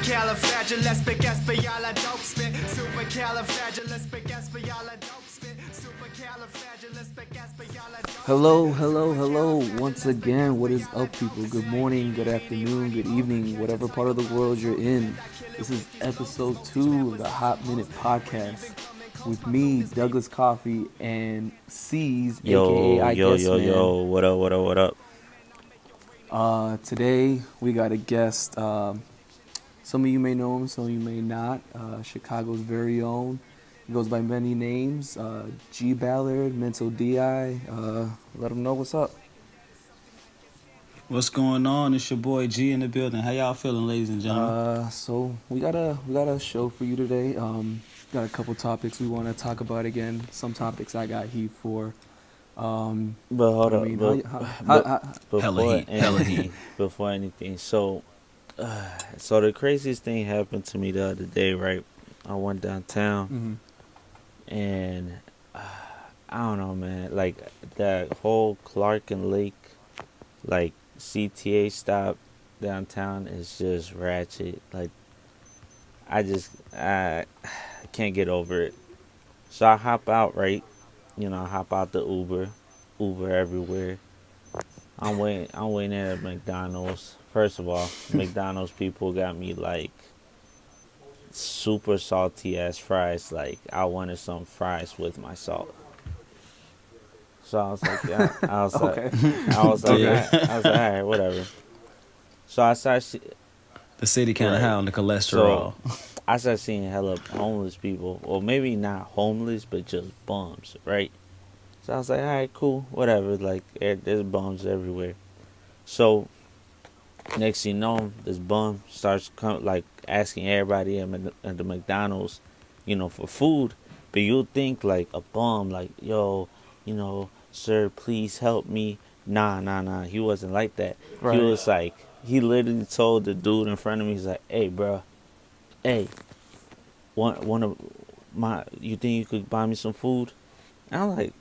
Supercalifragilisticexpialidocious. Supercalifragilisticexpialidocious. Supercalifragilisticexpialidocious. Hello. Once again, what is up, people? Good morning, good afternoon, good evening, whatever part of the world you're in. This is episode 2 of the Hot Minute podcast with me, Douglas Coffee, and C's, aka I Guess Man. What up? Today we got a guest. Some of you may know him, some of you may not. Chicago's very own. He goes by many names. G Ballard, Mental DI. Let him know what's up. What's going on? It's your boy G in the building. How y'all feeling, ladies and gentlemen? So we got a show for you today. Got a couple topics we want to talk about again. Some topics I got heat for. But hold up, Hella heat. Before anything, so the craziest thing happened to me the other day, right? I went downtown, and I don't know, man. Like that whole Clark and Lake, like CTA stop downtown is just ratchet. Like I can't get over it. So I hop out, right? I hop out the Uber everywhere. I'm waiting at McDonald's. First of all, McDonald's people got me like super salty ass fries. Like I wanted some fries with my salt. So I was like, Okay. I was like, all right, whatever. So I started. The city kind of high on the cholesterol. So I started seeing hella homeless people, or maybe not homeless, but just bums, right? So I was like, all right, cool, whatever. Like there's bums everywhere. So next thing you know, this bum starts asking everybody at the McDonald's, for food. But you'll think like a bum, like, yo, sir, please help me. Nah. He wasn't like that. Right. He was like, he literally told the dude in front of me, he's like, hey, bro, hey, you think you could buy me some food? And I'm like,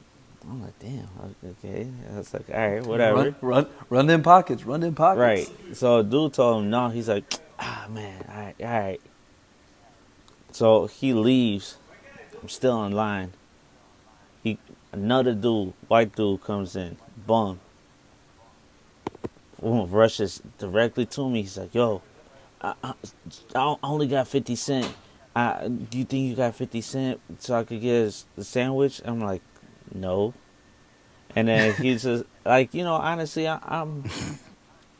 damn, okay. I was like, all right, whatever. Run them pockets. Right. So dude told him no. He's like, man, all right. So he leaves. I'm still in line. Another dude, white dude, comes in. Bum. Rushes directly to me. He's like, yo, I only got 50 cents. Do you think you got 50 cents so I could get a sandwich? I'm like, no. And then he's just like, honestly, I'm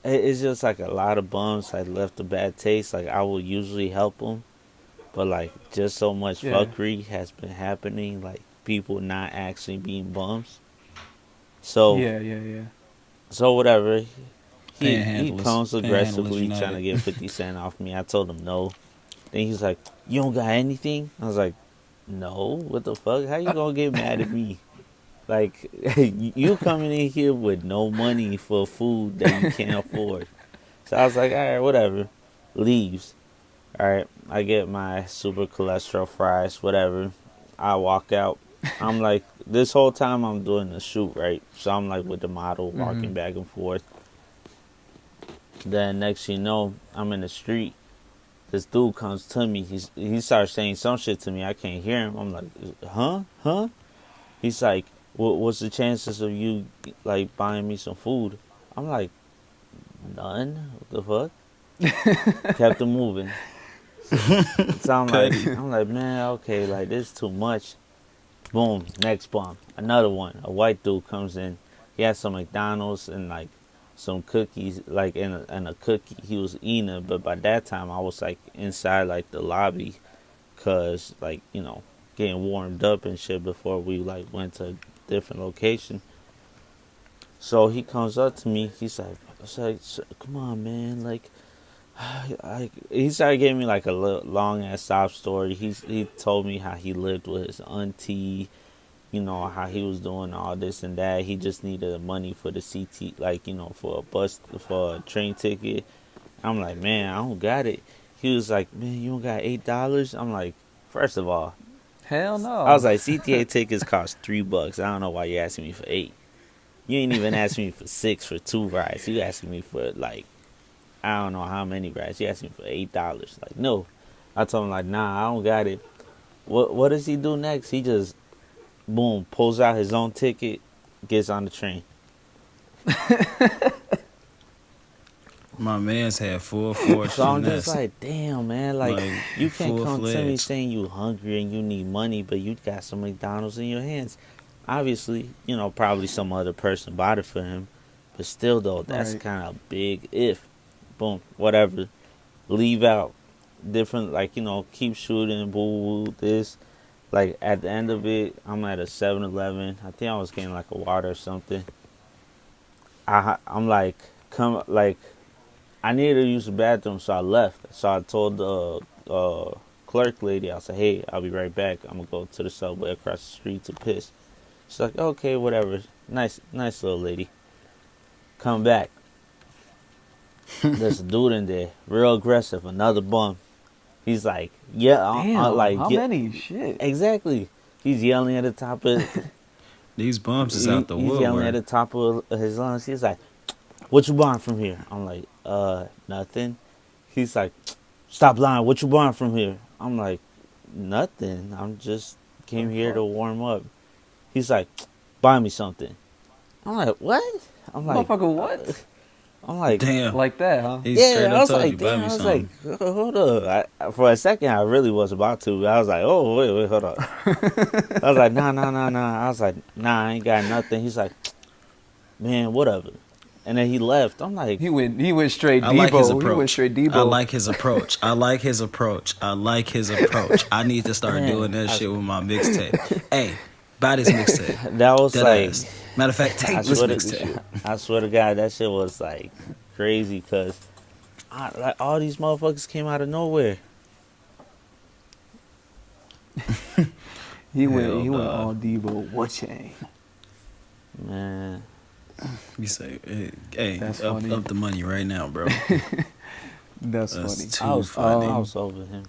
it's just like a lot of bums like left a bad taste. Like I will usually help them, but like just so much fuckery has been happening, like people not actually being bums. So Yeah. So whatever. He Panhandlers. comes aggressively Panhandlers trying to get 50 cents off me. I told him no. Then he's like, you don't got anything? I was like, no, what the fuck? How you gonna get mad at me? Like, you coming in here with no money for food that you can't afford. So I was like, all right, whatever. Leaves. All right, I get my super cholesterol fries, whatever. I walk out. I'm like, this whole time I'm doing the shoot, right? So I'm like with the model walking back and forth. Then next thing you know, I'm in the street. This dude comes to me. He starts saying some shit to me. I can't hear him. I'm like, huh? He's like, what's the chances of you like buying me some food? I'm like, none. What the fuck? Kept him moving. So I'm like, man, okay, like this is too much. Boom, next bump. Another one. A white dude comes in. He has some McDonald's and like some cookies, like in a cookie. He was eating it, but by that time I was like inside like the lobby, cause like getting warmed up and shit before we like went to a different location. So he comes up to me. He's like, come on, man, like. He started giving me like a long ass sob story. He told me how he lived with his auntie, how he was doing all this and that. He just needed money for the CT, like for a train ticket. I'm like, man, I don't got it. He was like, man, you don't got $8? I'm like, first of all, Hell no. I was like, CTA tickets cost $3. I don't know why you're asking me for $8. You ain't even asking me for 6 for 2 rides. You asking me for like I don't know how many rats. He asked me for $8. Like, no. I told him, like, nah, I don't got it. What does he do next? He just, boom, pulls out his own ticket, gets on the train. My man's had full force. So I'm just like, damn, man. Like you can't come to me full-fledged. saying you hungry and you need money, but you got some McDonald's in your hands. Obviously, you know, probably some other person bought it for him. But still, though, that's Right. kind of big if. Boom, whatever. Leave out. Different, like, you know, keep shooting, boo, this. Like, at the end of it, I'm at a 7-Eleven. I think I was getting, like, a water or something. I'm like, I needed to use the bathroom, so I left. So I told the clerk lady, I said, hey, I'll be right back. I'm going to go to the subway across the street to piss. She's like, okay, whatever. Nice little lady. Come back. There's a dude in there, real aggressive, another bum. He's like, yeah, Damn, like, how yeah, many? Shit. exactly. He's yelling at the top of These bumps is out the he's yelling at woodwork. the top of his lungs. He's like, what you buying from here? I'm like, nothing. He's like, stop lying. What you buying from here? I'm like, nothing. I'm just came here to warm up. He's like, buy me something. I'm like, what? I'm like, Motherfucker, what? I'm like, Damn. Like that, huh? He yeah, straight I up was told like, you, buy damn, me I was something. like, hold up. For a second, I really was about to. I was like, oh, wait, hold up. I was like, nah. I was like, nah, I ain't got nothing. He's like, man, whatever. And then he left. I'm like, He went straight I like his Debo. He went approach. straight Debo. I like his approach. I like his approach. I need to start Man, doing that shit with my mixtape. Hey, buy this mixtape. that was Dead like, ass. Matter of fact, I take this swear, mixtape. I swear to God, that shit was like crazy because like all these motherfuckers came out of nowhere. he went Hell nah. all Debo. What chain? Man, You say, hey, That's up funny. the money right now, bro. That's That's funny. too I funny. was over him.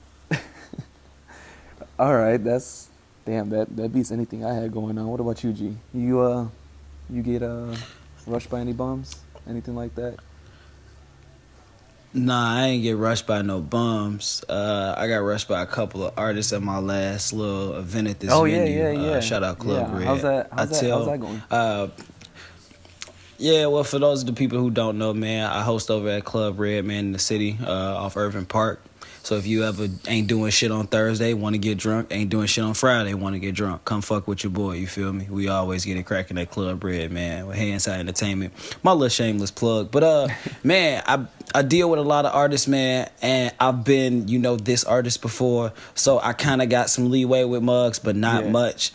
All right, that's damn. That beats anything I had going on. What about you, G? You get rushed by any bums? Anything like that? Nah, I ain't get rushed by no bums. I got rushed by a couple of artists at my last little event at this venue. yeah. Shout out Club Yeah, Red. how's that going? Yeah, well, for those of the people who don't know, man, I host over at Club Red, man, in the city, off Irving Park. So if you ever ain't doing shit on Thursday, want to get drunk, ain't doing shit on Friday, want to get drunk, come fuck with your boy, you feel me? We always get it cracking at Club Red, man, with Handside Entertainment. My little shameless plug. But, man, I deal with a lot of artists, man, and I've been, this artist before, so I kind of got some leeway with mugs, but not much.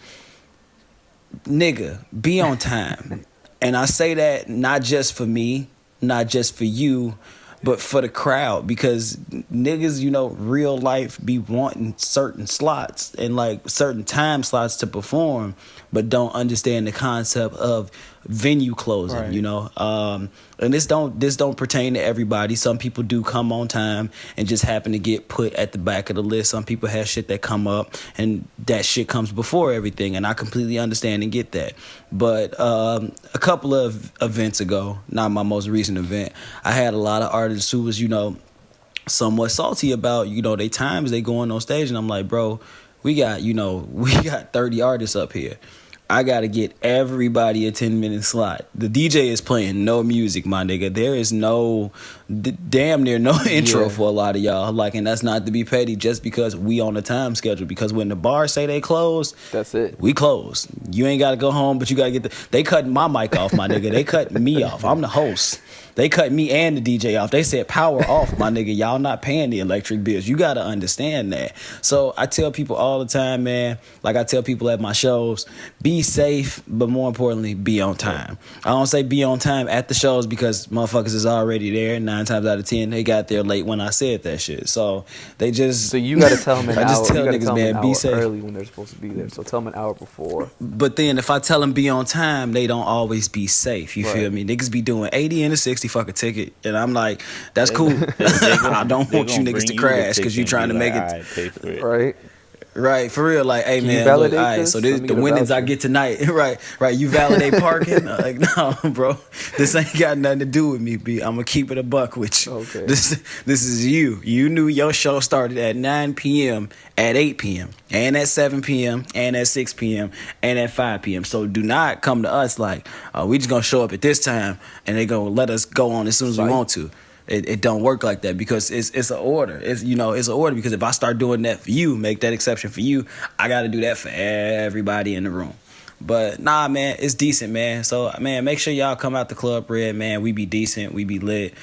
Nigga, be on time. And I say that not just for me, not just for you, but for the crowd, because niggas, real life be wanting certain slots and like certain time slots to perform, but don't understand the concept of venue closing, right. And this don't pertain to everybody. Some people do come on time and just happen to get put at the back of the list. Some people have shit that come up and that shit comes before everything, and I completely understand and get that. But a couple of events ago, not my most recent event, I had a lot of artists who was, somewhat salty about, they times they going on stage, and I'm like, bro, we got 30 artists up here. I gotta get everybody a 10-minute slot. The DJ is playing no music, my nigga. There is no, damn near no intro for a lot of y'all. Like, and that's not to be petty, just because we on a time schedule. Because when the bars say they close, That's it. we close. You ain't gotta go home, but you gotta get they cutting my mic off, my nigga. They cut me off. I'm the host. They cut me and the DJ off. They said power off, my nigga. Y'all not paying the electric bills. You gotta understand that. So I tell people all the time, man, like I tell people at my shows, be safe, but more importantly, be on time. I don't say be on time at the shows because motherfuckers is already there. 9 times out of 10, they got there late when I said that shit. So they just So you gotta tell them an I hour. just tell you gotta niggas, tell them man, an be hour safe. early when they're supposed to be there. So tell them an hour before. But then if I tell them be on time, they don't always be safe. You Right. feel me? Niggas be doing 80 and a 60 fuck a ticket. And I'm like, that's cool. I don't want you niggas to crash because you trying to make it. Pay for it. Right. Right, for real. Like, hey, Can you man, look, all validate right, this? so Let me the get a winnings I voucher. get tonight. Right. You validate parking? Like, no, bro. This ain't got nothing to do with me, B. I'm going to keep it a buck with you. Okay. This is you. You knew your show started at 9 p.m., at 8 p.m., and at 7 p.m., and at 6 p.m., and at 5 p.m. So do not come to us like, we just going to show up at this time, and they going to let us go on as soon as we want to. It don't work like that because it's an order. It's an order because if I start doing that for you, make that exception for you, I got to do that for everybody in the room. But nah, man, it's decent, man. So, man, make sure y'all come out the Club Red, man. We be decent. We be lit.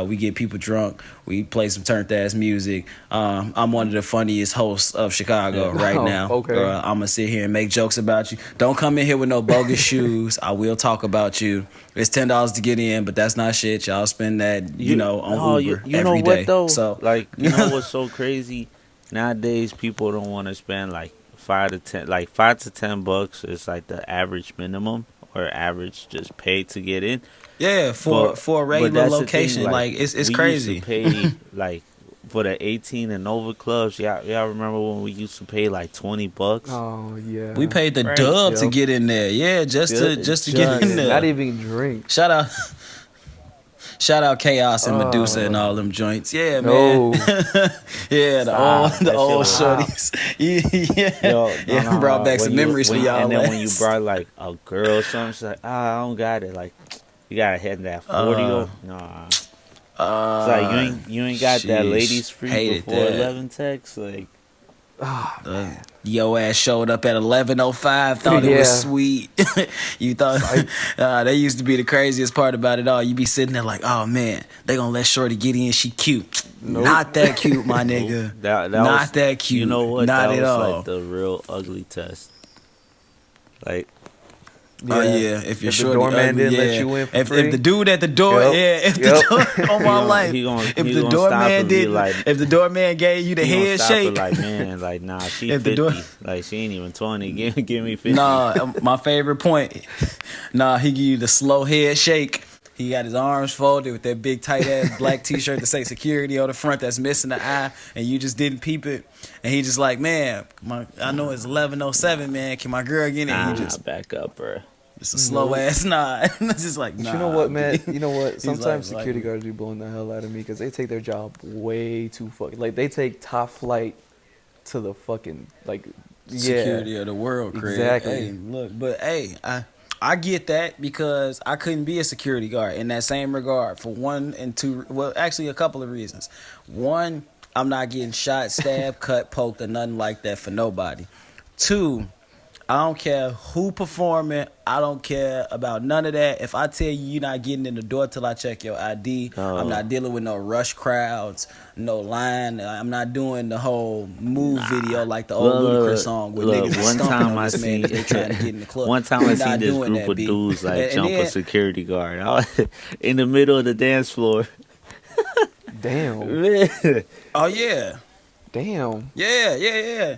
We get people drunk. We play some turned-ass music. I'm one of the funniest hosts of Chicago right now. Okay. I'm going to sit here and make jokes about you. Don't come in here with no bogus shoes. I will talk about you. It's $10 to get in, but that's not shit. Y'all spend that, on Uber you every know day. what though? So, like, you know what's so crazy? Nowadays, people don't want to spend like $5 to $10 is like the average minimum or average just pay to get in. yeah, for a regular that's the location, thing, like it's we crazy. Used to pay like for the 18 and over clubs. Y'all remember when we used to pay like $20? Oh yeah. We paid the Right. dub to Yep. get in there. Yeah, just to get in there. Not even drink. Shout out Chaos and Medusa and all them joints. Yeah, No. man. Yeah, Stop. the That old shit was shorties. Yeah, Yo, no, brought back some when memories for y'all. And then when you lads. brought like a girl or something, she's like, I don't got it. Like, you gotta hit that 40 or nah. It's like you ain't got that sheesh. ladies free Hated before that. 11 text. Like, Yo ass showed up at 11:05, thought it was Yeah. sweet. You thought that used to be the craziest part about it all. You be sitting there like, oh man, they gonna let Shorty get in. She cute. Not that cute, my nigga. that Not was, that cute. You know what? Not that at was all. like the real ugly test. Like, Oh yeah, if you're If the shorty doorman ugly, didn't let yeah. you in for if free? the dude at the door, Yep. yeah, if Yep. the door, on my life, he gonna if the stop doorman and be didn't, like, if the doorman gave you the he gonna head stop it shake, like, man, like, nah, she If the 50. door- Like, she ain't even 20. Give me 50. nah, my favorite point, nah, he give you the slow head shake. He got his arms folded with that big tight ass black t-shirt that say security on the front that's missing the eye, and you just didn't peep it. And he just like, man, I know it's 11:07, man. Can my girl get in? Nah, He just back up, bro. it's a slow ass nod. It's just like, nah. You know what, man? B. You know what? He's Sometimes like- security guards be blowing the hell out of me because they take their job way too fucking. Like they take top flight to the fucking like. Security Yeah. of the world, Craig. Exactly. Hey, look, but hey, I get that because I couldn't be a security guard in that same regard for one and two. Well, actually, a couple of reasons. One, I'm not getting shot, stabbed, cut, poked, or nothing like that for nobody. Two, I don't care who performing. I don't care about none of that. If I tell you you're not getting in the door till I check your ID, I'm not dealing with no rush crowds, no line. I'm not doing the whole move video like the old Ludacris song where look, niggas one stomping time on I this man seen- if they trying to get in the club. One time We I not seen this doing group that, of B. dudes like And jump a then- security guard. I was in the middle of the dance floor. Damn. Man. Oh yeah. Damn. Yeah.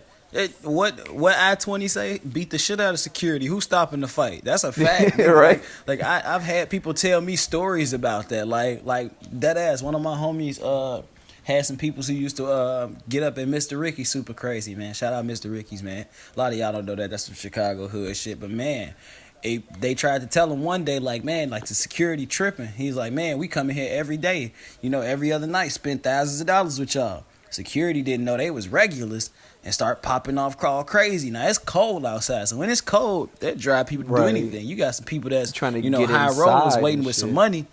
What I-20 say? Beat the shit out of security. Who's stopping the fight? That's a fact, nigga. Right. Like I've had people tell me stories about that. Like that ass. One of my homies had some people who used to get up at Mr. Ricky's super crazy, man. Shout out Mr. Ricky's, man. A lot of y'all don't know that. That's some Chicago hood shit. But man, they tried to tell him one day, like, man, like the security tripping. He's like, man, we come in here every day, every other night, spend thousands of dollars with y'all. Security didn't know they was regulars and start popping off crawl crazy. Now it's cold outside, so when it's cold, that drive people to do Right. anything. You got some people that's Trying to get high rollers inside waiting and with some shit. money,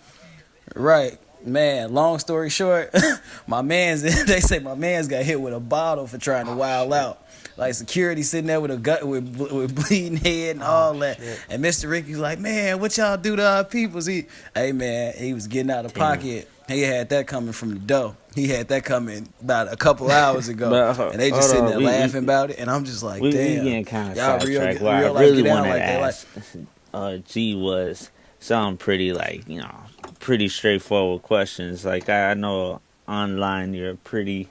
right? Man, long story short, they say my man's got hit with a bottle for trying to wild out. Like security sitting there with a gut with bleeding head and all that. Shit. And Mr. Ricky's like, man, what y'all do to our peoples? He was getting out of pocket. He had that coming from the dough. He had that coming about a couple hours ago. But, And they just hold sitting on, there we- laughing about it. And I'm just like, We damn. getting kind of y'all sidetracked. What real I life really get down want to like that. ask G was something pretty pretty straightforward questions. Like I know online you're pretty,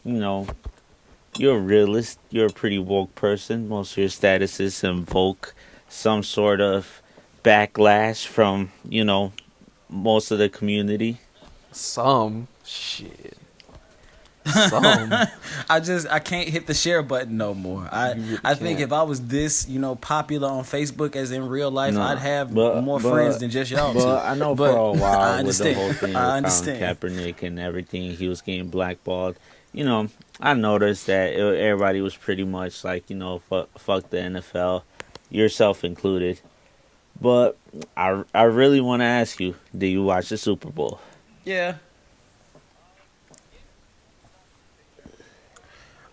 you're a realist. You're a pretty woke person. Most of your statuses invoke some sort of backlash from, most of the community. Some shit. Some. I can't hit the share button no more. I think if I was this, popular on Facebook as in real life, I'd have more friends than just y'all two. But I know for a while with the whole thing with Colin understand. Kaepernick and everything, he was getting blackballed. I noticed that everybody was pretty much like, fuck the NFL, yourself included. But I really want to ask you, do you watch the Super Bowl? Yeah.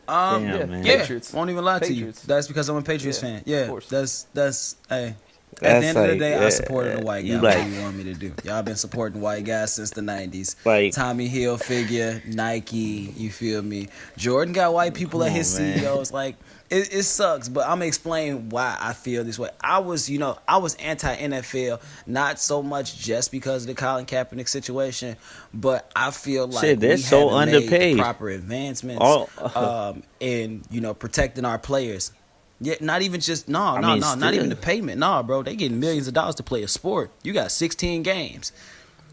Damn, man. Yeah, Patriots. won't even lie Patriots. to you. That's because I'm a Patriots fan. Yeah, course. that's hey. At That's the end of the like, day, I supported the white guy. you What like- do you want me to do? Y'all been supporting white guys since the 90s. Like- Tommy Hilfiger, Nike, you feel me? Jordan got white people Come at his on, man. CEOs. Like, it sucks, but I'm going to explain why I feel this way. I was anti-NFL, not so much just because of the Colin Kaepernick situation, but I feel like Shit, they're we so haven't made underpaid. the proper advancements Oh. in, protecting our players. Yeah, not even just not still. even the payment. Nah, bro, they getting millions of dollars to play a sport. You got 16 games.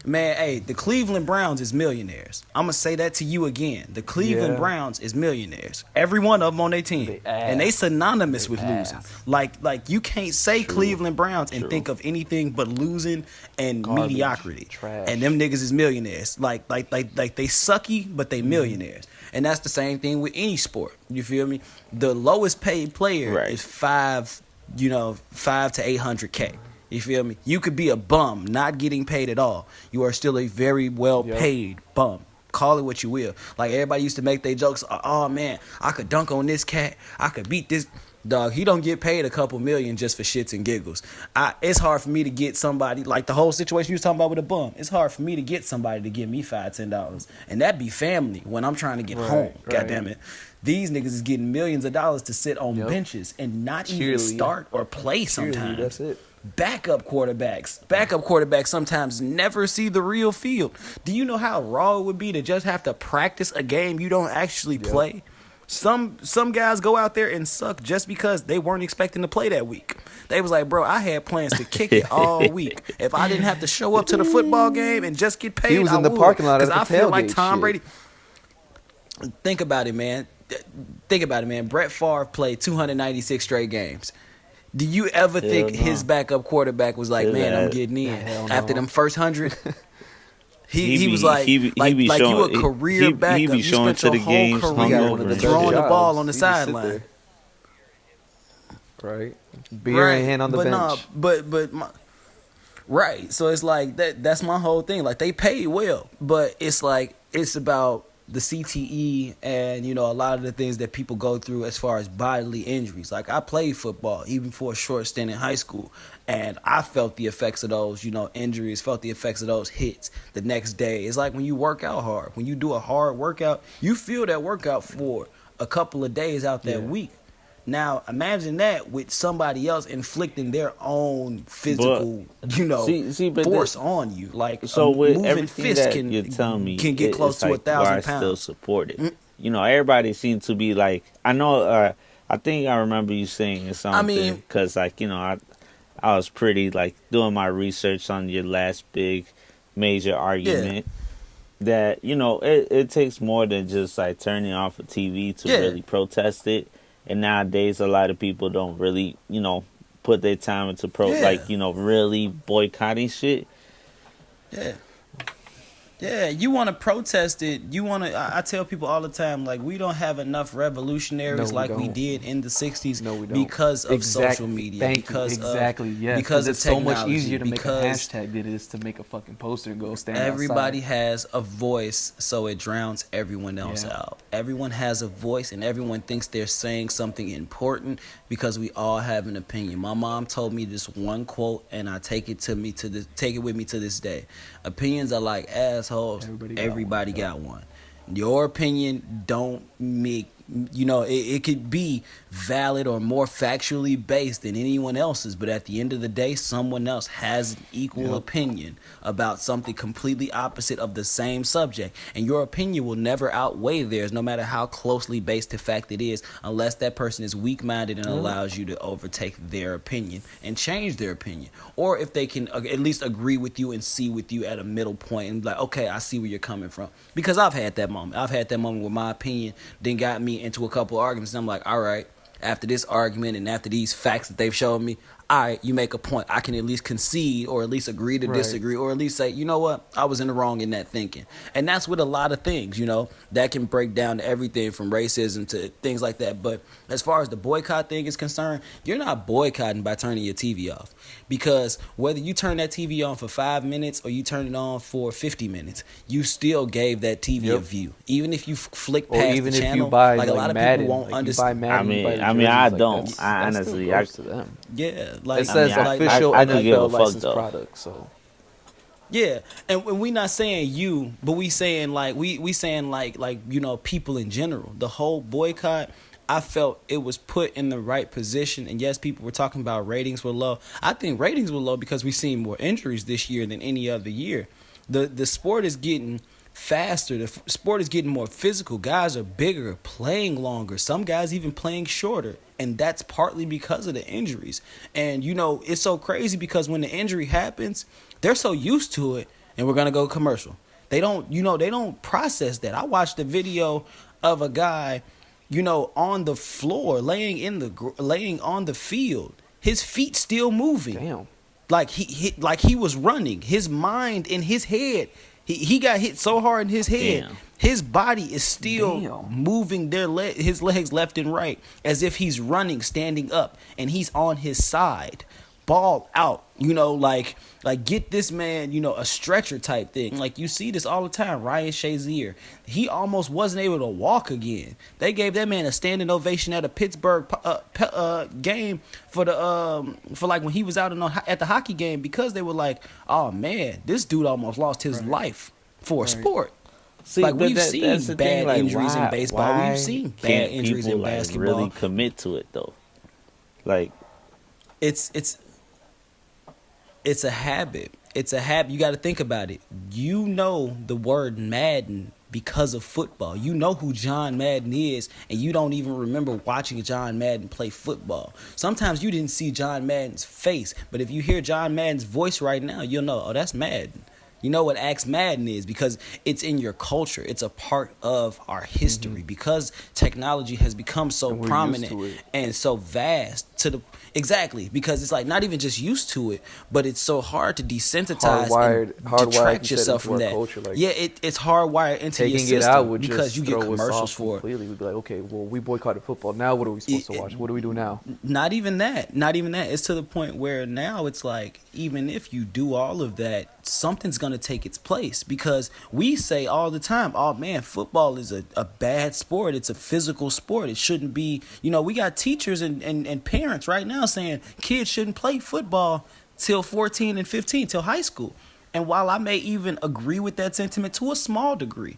Man, hey, the Cleveland Browns is millionaires. I'm going to say that to you again. The Cleveland Browns is millionaires. Every one of them on their team. And they synonymous with losing. Like you can't say Cleveland Browns and think of anything but losing and Garbage, mediocrity. trash. And them niggas is millionaires. Like they sucky, but they millionaires. And that's the same thing with any sport. You feel me? The lowest paid player is five to $800K. You feel me? You could be a bum, not getting paid at all. You are still a very well paid bum. Call it what you will. Like everybody used to make their jokes. Oh man, I could dunk on this cat. I could beat this dog. He don't get paid a couple million just for shits and giggles. It's hard for me to get somebody like the whole situation you was talking about with a bum. It's hard for me to get somebody to give me $5-10, and that'd be family when I'm trying to get home. God damn it. These niggas is getting millions of dollars to sit on benches and not even start or play sometimes. That's it. Backup quarterbacks sometimes never see the real field. Do you know how raw it would be to just have to practice a game you don't actually play? Some guys go out there and suck just because they weren't expecting to play that week. They was like, bro, I had plans to kick it all week. If I didn't have to show up to the football game and just get paid, He was in the parking lot at the I feel like tailgate Tom shit. Brady. Think about it, man. Brett Favre played 296 straight games. Do you ever think his backup quarterback was like, man, I'm getting in after them first 100? He was like, you a career backup. He be You showing spent to your the games whole career hungover. throwing the ball on the He just sit sideline. there. Right. Beer in hand on the bench. Right. So it's like that's my whole thing. Like they pay well, but it's like it's about the CTE and a lot of the things that people go through as far as bodily injuries. Like I played football even for a short stint in high school, and I felt the effects of those injuries, felt the effects of those hits the next day. It's like when you work out hard, when you do a hard workout, you feel that workout for a couple of days out that week. Now imagine that with somebody else inflicting their own physical, force on you. Like so with moving everything fist that you're telling me, can get close to 1,000 I still pounds. support it. Everybody seems to be like, I know. I think I remember you saying something because I was pretty like doing my research on your last big major argument. That it takes more than just like turning off a TV to really protest it. And nowadays, a lot of people don't really, put their time into really boycotting shit. Yeah, you want to protest it. I tell people all the time, like, we don't have enough revolutionaries we did in the 60s because of social media. Because it's so much easier to make a hashtag than it is to make a fucking poster and go stand Everybody outside. has a voice, so it drowns everyone else out. Everyone has a voice, and everyone thinks they're saying something important because we all have an opinion. My mom told me this one quote, and I take it with me to this day. Opinions are like assholes. Everybody got one. Your opinion don't make It could be valid or more factually based than anyone else's, but at the end of the day, someone else has an equal opinion about something completely opposite of the same subject, and your opinion will never outweigh theirs, no matter how closely based to fact it is, unless that person is weak-minded and allows you to overtake their opinion and change their opinion, or if they can at least agree with you and see with you at a middle point and be like, okay, I see where you're coming from. Because I've had that moment where my opinion then got me into a couple arguments, and I'm like, all right, after this argument and after these facts that they've shown me, all right, you make a point. I can at least concede or at least agree to disagree, or at least say, you know what, I was in the wrong in that thinking. And that's with a lot of things, that can break down to everything from racism to things like that. But as far as the boycott thing is concerned, you're not boycotting by turning your TV off. Because whether you turn that TV on for 5 minutes or you turn it on for 50 minutes, you still gave that TV a view. Even if you flick past even the if channel, you buy, like a lot of Madden, people won't understand. I don't. I honestly, to them. Yeah, It says official I don't give a NFL fuck, licensed though. product. So yeah, and we not saying you, but we saying we saying people in general. The whole boycott, I felt it was put in the right position. And yes, people were talking about ratings were low. I think ratings were low because we've seen more injuries this year than any other year. The sport is getting faster. The sport is getting more physical. Guys are bigger, playing longer. Some guys even playing shorter. And that's partly because of the injuries. And, it's so crazy because when the injury happens, they're so used to it. And we're going to go commercial. They don't process that. I watched a video of a guy, on the floor, laying on the field. His feet still moving. damn. Like he was running. His mind in his head, he got hit so hard in his head. Damn. His body is still moving his legs left and right as if he's running, standing up, and he's on his side, ball out. Like get this man, a stretcher type thing. Like you see this all the time. Ryan Shazier, he almost wasn't able to walk again. They gave that man a standing ovation at a Pittsburgh game for when he was out at the hockey game, because they were like, oh man, this dude almost lost his life for a sport. See, we've seen bad injuries in baseball. We've seen bad injuries in basketball. Really commit to it though. Like it's a habit. It's a habit. You got to think about it. You know the word Madden because of football. You know who John Madden is, and you don't even remember watching John Madden play football. Sometimes you didn't see John Madden's face, but if you hear John Madden's voice right now, you'll know, oh, that's Madden. You know what Axe Madden is because it's in your culture. It's a part of our history because technology has become so prominent and so vast exactly, because it's like not even just used to it, but it's so hard to desensitize and detract yourself from that. Culture, it's hardwired into your system, it out would because just you get throw us commercials off for it. completely. We'd be like, okay, well, we boycotted football. Now what are we supposed to watch? What do we do now? Not even that. It's to the point where now it's like, even if you do all of that, something's going to take its place, because we say all the time, oh man, football is a bad sport. It's a physical sport. It shouldn't be, we got teachers and parents right now saying kids shouldn't play football till 14 and 15, till high school. And while I may even agree with that sentiment to a small degree,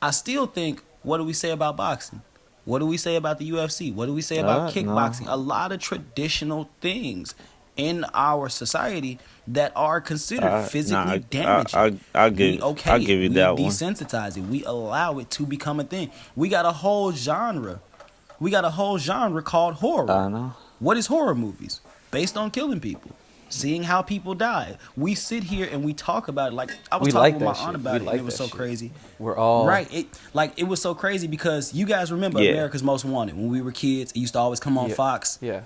I still think, what do we say about boxing? What do we say about the UFC? What do we say about kickboxing? A lot of traditional things in our society that are considered physically damaging. I'll give you that one. We desensitize it. We allow it to become a thing. We got a whole genre. Called horror. I know. What is horror movies? Based on killing people, seeing how people die. We sit here and we talk about it. Like I was talking with my aunt about it, and it was so crazy. We're all right. It was so crazy because you guys remember America's Most Wanted when we were kids. It used to always come on Fox. Yeah.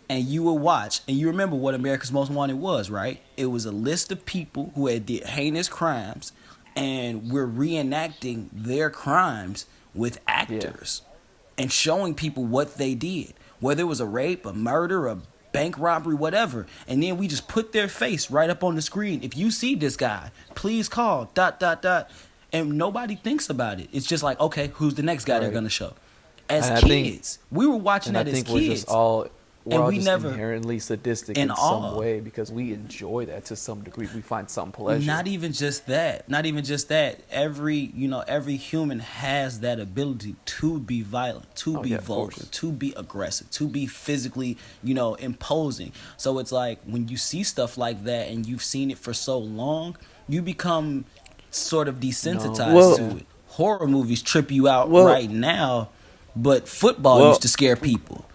And you would watch, and you remember what America's Most Wanted was, right? It was a list of people who had did heinous crimes, and we're reenacting their crimes with actors and showing people what they did, whether it was a rape, a murder, a bank robbery, whatever. And then we just put their face right up on the screen. If you see this guy, please call ... And nobody thinks about it. It's just like, okay, who's the next guy they're gonna show? As kids, we were watching that as kids. We're just all we're all we just never inherently sadistic in in some awe. way because we enjoy that to some degree. We find some pleasure. Not even just that. Not even just that. Every human has that ability to be violent, to be yeah, of vulgar, course. to be aggressive, to be physically, imposing. So it's like when you see stuff like that and you've seen it for so long, you become sort of desensitized Well- to it. Horror movies trip you out Well- right now, but football used to scare people.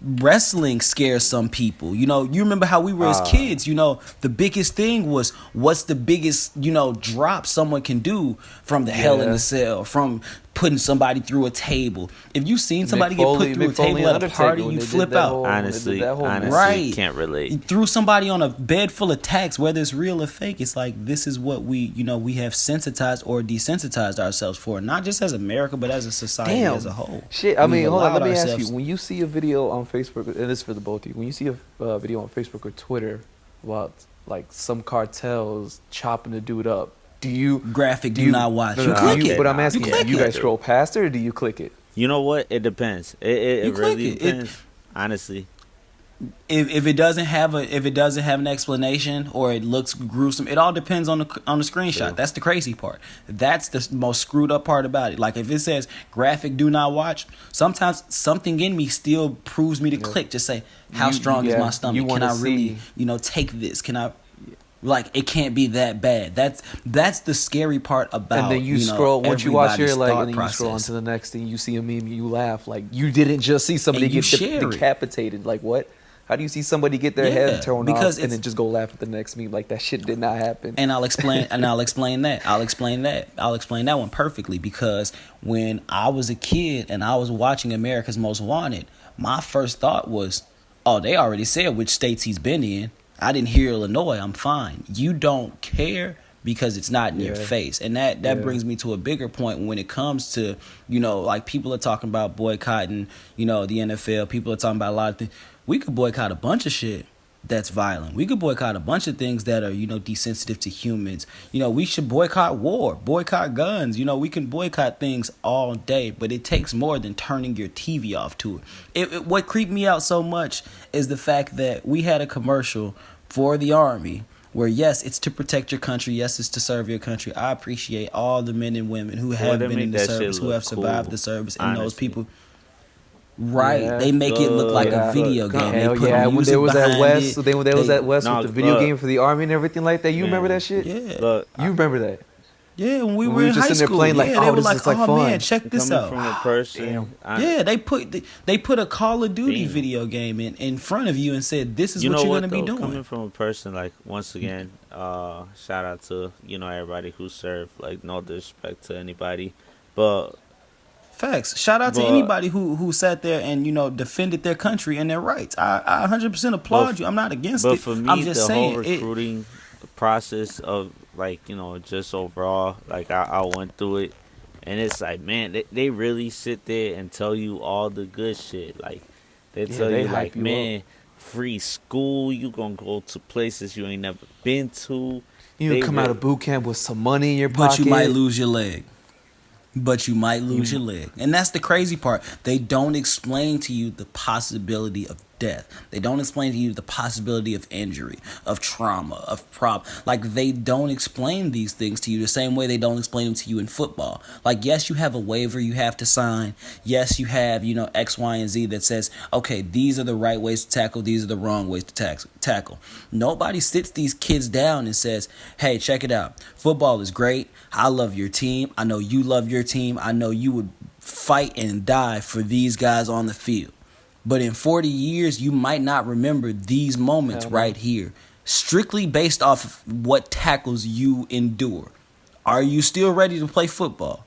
Wrestling scares some people. You remember how we were as kids, the biggest thing was what's the biggest, drop someone can do from the hell in Yeah. the cell, from putting somebody through a table. If you've seen somebody get put through a Mick Foley table and at a Undertaker party, when you they did flip that out. whole- Honestly, Right. can't relate. You threw somebody on a bed full of tacks, whether it's real or fake. It's like this is what we have sensitized or desensitized ourselves for, not just as America, but as a society as a whole. Shit, I mean, We've hold on. Let allowed me ask ourselves- you. When you see a video on Facebook, and this is for the both of you, when you see a video on Facebook or Twitter about like some cartels chopping the dude up, do you Graphic, do do you not watch. No, You no, click you- it. But I'm You asking you, click you it. guys scroll past it or do you click it? You know what? It depends. It You click really it. depends. Honestly. If it doesn't have an explanation or it looks gruesome, it all depends on the screenshot. True. That's the crazy part. That's the most screwed up part about it. Like if it says graphic, do not watch. Sometimes something in me still proves me to click. Just say, how You- strong is yeah, my you stomach? Can wanna I really, see- take this? Can I? Like it can't be that bad. That's the scary part about. And then you scroll once you watch your everybody's like, thought and then you scroll on process. to the next thing. You see a meme, you laugh like you didn't just see somebody And you get share it. decapitated. Like what? How do you see somebody get their Yeah, head torn because off and it's- then just go laugh at the next meme? Like that shit did not happen. And I'll explain that. I'll explain that one perfectly because when I was a kid and I was watching America's Most Wanted, my first thought was, oh, they already said which states he's been in. I didn't hear Illinois. I'm fine. You don't care because it's not in your Yeah. face. And that brings me to a bigger point when it comes to, like people are talking about boycotting, the NFL. People are talking about a lot of things. We could boycott a bunch of shit that's violent. We could boycott a bunch of things that are, desensitive to humans. We should boycott war, boycott guns. We can boycott things all day, but it takes more than turning your TV off to it. What creeped me out so much is the fact that we had a commercial for the Army where, yes, it's to protect your country. Yes, it's to serve your country. I appreciate all the men and women who have they been make in the that shit service, who look have survived cool, the service, and those honestly. people. Right, Yeah. they make it look like Yeah. a video game. They Hell put yeah, when music there was that behind West, it. so then when there was that West No, with the video look. game for the Army and everything like that. You remember Man. that shit? Yeah, Look, You remember that? yeah. When we When were we in just high sitting there school, playing like, yeah, oh, they were this like, is like "Oh fun." man, check this coming out." from a person. Yeah, they put a Call of Duty Damn. video game in front of you and said, "This is You what know you're what gonna be though? doing." Coming from a person like once again, shout out to everybody who served. Like no disrespect to anybody, but Facts. Shout out to But- anybody who sat there and defended their country and their rights. I 100% applaud you. I'm not against but it. for me, I'm just the saying whole it, recruiting process of just overall, like I went through it, and it's like, man, they really sit there and tell you all the good shit. Like they Yeah, tell they you hype like, you man, free school, you gonna go to places you ain't never been to. You They come out really- of boot camp with some money in your but pocket. you might lose your leg. But you might lose your leg. And that's the crazy part. They don't explain to you the possibility of death. They don't explain to you the possibility of injury, of trauma, of problem. Like, they don't explain these things to you the same way they don't explain them to you in football. Like, yes, you have a waiver you have to sign. Yes, you have, X, Y, and Z that says, okay, these are the right ways to tackle. These are the wrong ways to tackle. Nobody sits these kids down and says, hey, check it out. Football is great. I love your team. I know you love your team. I know you would fight and die for these guys on the field. But in 40 years, you might not remember these moments right here, strictly based off of what tackles you endure. Are you still ready to play football?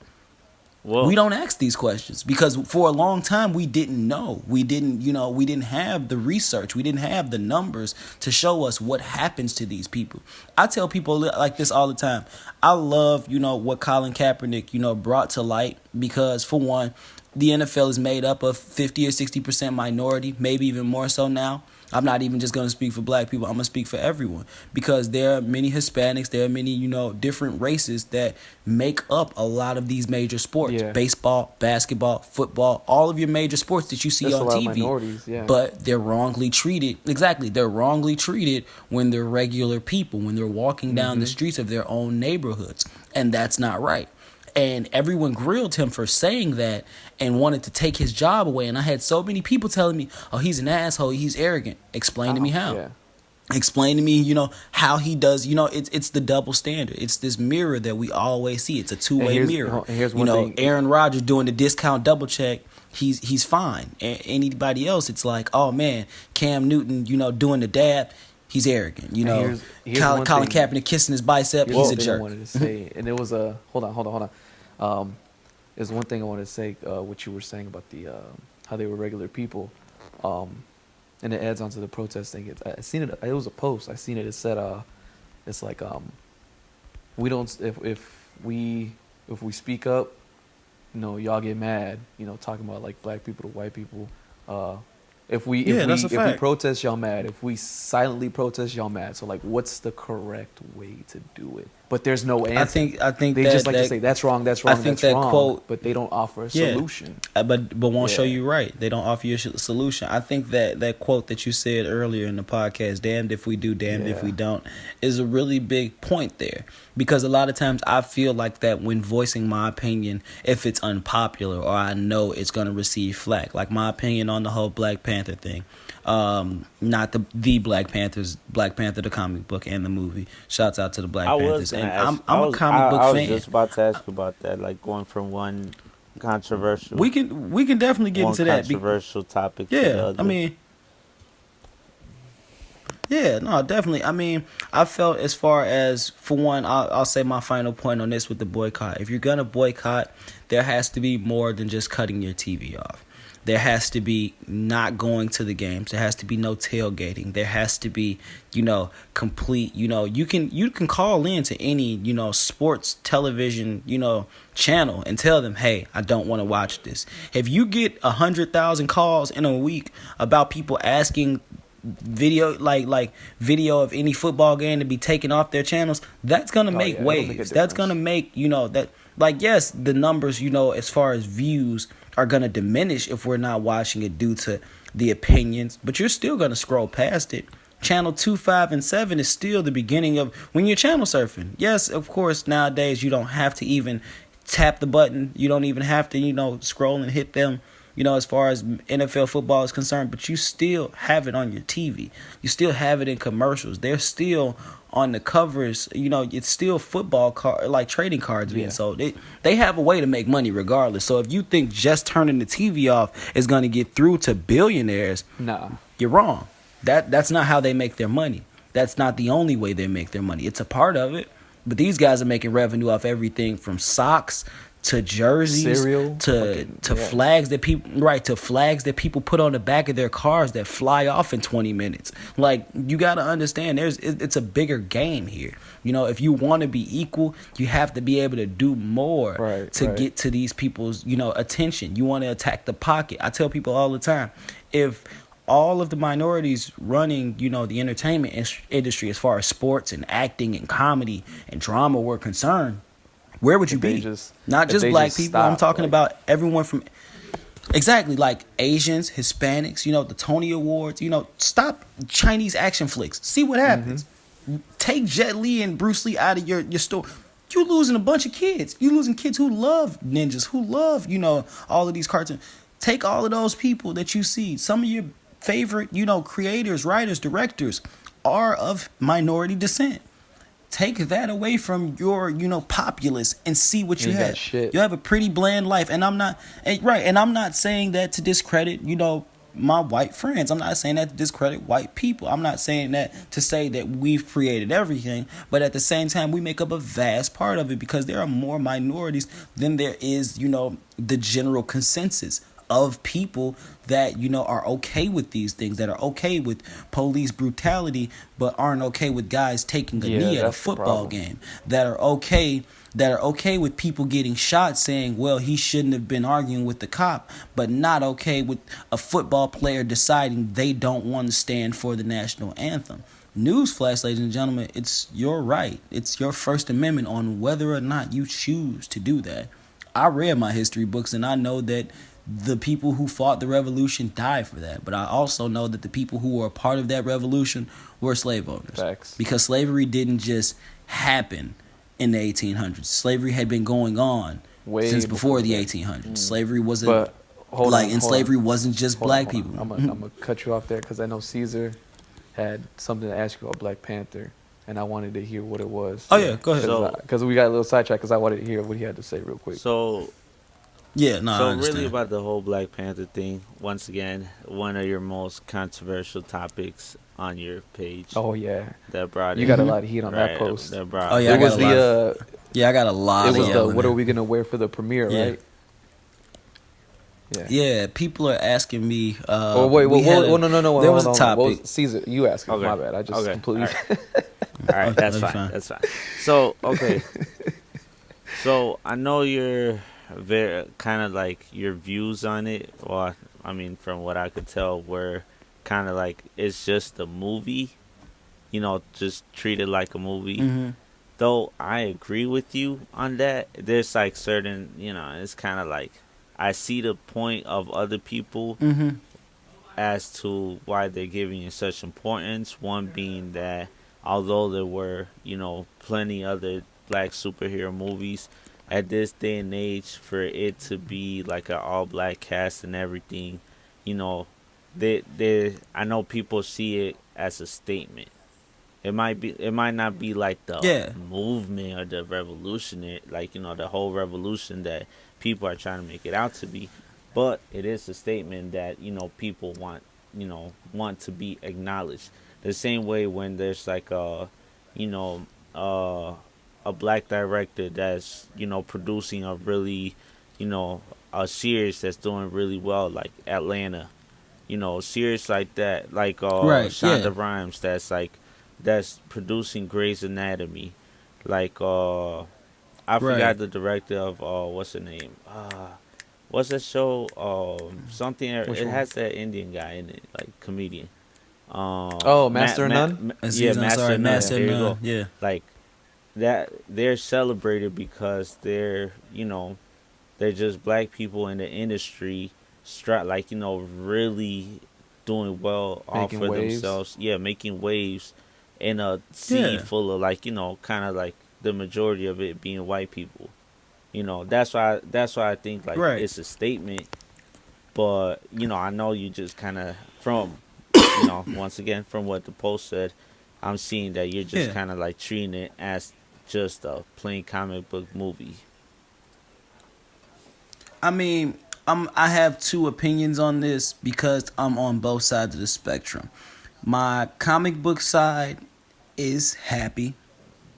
Well, We don't ask these questions because for a long time we didn't know. We didn't have the research. We didn't have the numbers to show us what happens to these people. I tell people like this all the time. I love, what Colin Kaepernick, brought to light because for one, the NFL is made up of 50 or 60% minority, maybe even more so now. I'm not even just going to speak for black people. I'm going to speak for everyone, because there are many Hispanics, there are many, different races that make up a lot of these major sports. Yeah. Baseball, basketball, football, all of your major sports that you see There's on a lot TV. of minorities, yeah. But they're wrongly treated. Exactly. They're wrongly treated when they're regular people, when they're walking down the streets of their own neighborhoods. And that's not right. And everyone grilled him for saying that and wanted to take his job away. And I had so many people telling me, oh, he's an asshole, he's arrogant. Explain to me how. Yeah. Explain to me, how he does. It's the double standard. It's this mirror that we always see. It's a two-way mirror. Here's one thing. Aaron Rodgers doing the discount double check, he's fine. Anybody else, it's like, oh, man, Cam Newton, doing the dab, he's arrogant. Here's Colin one thing. Kaepernick kissing his bicep, Here's he's a one thing jerk. I wanted to say, and it was a hold on. There's one thing I wanted to say, what you were saying about the how they were regular people, and it adds on to the protest thing. I seen it. It was a post. I seen it. It said, it's like we don't if we speak up, y'all get mad. Talking about like black people to white people. If we protest, y'all mad. If we silently protest, y'all mad. So like, what's the correct way to do it? But there's no answer. I think they just like to say that's wrong. That's wrong. I think that's that wrong. quote, but they don't offer a solution. But won't show you right. They don't offer you a solution. I think that quote that you said earlier in the podcast, "Damned if we do, damned if we don't," is a really big point there. Because a lot of times I feel like that when voicing my opinion, if it's unpopular or I know it's going to receive flack, like my opinion on the whole Black Panther thing. Not the Black Panthers, Black Panther the comic book and the movie. Shouts out to the Black Panthers. And I'm a comic book fan. I was just about to ask you about that, like going from one controversial. We can definitely get into that. Controversial topic. To the other. I mean. Yeah, no, definitely. I mean, I felt as far as, for one, I'll say my final point on this with the boycott. If you're going to boycott, there has to be more than just cutting your TV off. There has to be not going to the games. There has to be no tailgating. There has to be, complete, you can call in to any, sports television, channel and tell them, hey, I don't want to watch this. If you get 100,000 calls in a week about people asking video video of any football game to be taken off their channels, that's gonna make waves. That's gonna make that, like, yes, the numbers as far as views are gonna diminish if we're not watching it due to the opinions, but you're still gonna scroll past it. Channel 2, 5, and 7 is still the beginning of when you're channel surfing. Yes, of course, nowadays you don't have to even tap the button. You don't even have to scroll and hit them as far as NFL football is concerned, but you still have it on your TV. You still have it in commercials. They're still on the covers. It's still football like trading cards being sold. They have a way to make money regardless. So if you think just turning the TV off is going to get through to billionaires, nah, you're wrong. That's not how they make their money. That's not the only way they make their money. It's a part of it, but these guys are making revenue off everything from socks to jerseys, cereal, to flags that people put on the back of their cars that fly off in 20 minutes. Like, you got to understand, it's a bigger game here. If you want to be equal, you have to be able to do more to get to these people's attention. You want to attack the pocket. I tell people all the time, if all of the minorities running, the entertainment industry as far as sports and acting and comedy and drama were concerned, where would you be? Not just black people. I'm talking about everyone from... Exactly, like Asians, Hispanics, the Tony Awards. Stop Chinese action flicks. See what happens. Take Jet Li and Bruce Lee out of your store. You're losing a bunch of kids. You're losing kids who love ninjas, who love, all of these cartoons. Take all of those people that you see. Some of your favorite, creators, writers, directors are of minority descent. Take that away from your, populace and see what you have. You have a pretty bland life. And I'm not saying that to discredit, my white friends. I'm not saying that to discredit white people. I'm not saying that to say that we've created everything. But at the same time, we make up a vast part of it because there are more minorities than there is, the general consensus of people that, you know, are okay with these things, that are okay with police brutality, but aren't okay with guys taking a knee at a that's the football problem. game, that are okay with people getting shot, saying, well, he shouldn't have been arguing with the cop, but not okay with a football player deciding they don't want to stand for the national anthem. Newsflash, ladies and gentlemen, it's your right. It's your First Amendment on whether or not you choose to do that. I read my history books, and I know that the people who fought the revolution died for that. But I also know that the people who were a part of that revolution were slave owners. Facts. Because slavery didn't just happen in the 1800s. Slavery had been going on since before the 1800s. Slavery wasn't But hold on, slavery wasn't just black hold on. people. I'm gonna cut you off there because I know Caesar had something to ask you about Black Panther, and I wanted to hear what it was. Oh, yeah, go ahead. Because we got a little sidetracked because I wanted to hear what he had to say real quick. So Yeah, no, I So understand. really about the whole Black Panther thing, once again, one of your most controversial topics on your page. Oh yeah, That brought you got a lot of heat on that post. That brought Oh, yeah, It was the Yeah, I got a lot it of was yelling the what there. are we gonna wear for the premiere, Yeah. right? Yeah. Yeah, people are asking me. Oh wait, we had no. There hold was a on. topic. What was, Caesar, you asked me. Okay. My bad. I just Okay. completely. All right, that's Okay, fine. fine. That's fine. So, okay. So, I know you're very kind of like your views on it, or I mean, from what I could tell, were kind of like it's just a movie, you know, just treat it like a movie. Mm-hmm. Though I agree with you on that, there's like certain, you know, it's kind of like I see the point of other people Mm-hmm. as to why they're giving it such importance. One being that although there were, you know, plenty other black superhero movies, at this day and age, for it to be like an all black cast and everything, you know, I know people see it as a statement. It might not be like the movement or the revolutionary, like, you know, the whole revolution that people are trying to make it out to be, but it is a statement that, you know, people want to be acknowledged. The same way when there's like a black director that's, you know, producing a really, you know, a series that's doing really well, like Atlanta, you know, series like that, like Shonda Rhimes that's producing Grey's Anatomy, like I forgot the director of what's her name, what's that show, something, it has that Indian guy in it, like comedian, Master of None. Master of None. There you go. Yeah. Like that, they're celebrated because they're, you know, they're just black people in the industry, like, you know, really doing well off Making for waves. themselves. Yeah, making waves in a sea full of, like, you know, kind of like the majority of it being white people. You know, that's why I think like it's a statement. But, you know, I know you just kind of from, you know, once again from what the post said, I'm seeing that you're just kind of like treating it as just a plain comic book movie. I mean, I have two opinions on this because I'm on both sides of the spectrum. My comic book side is happy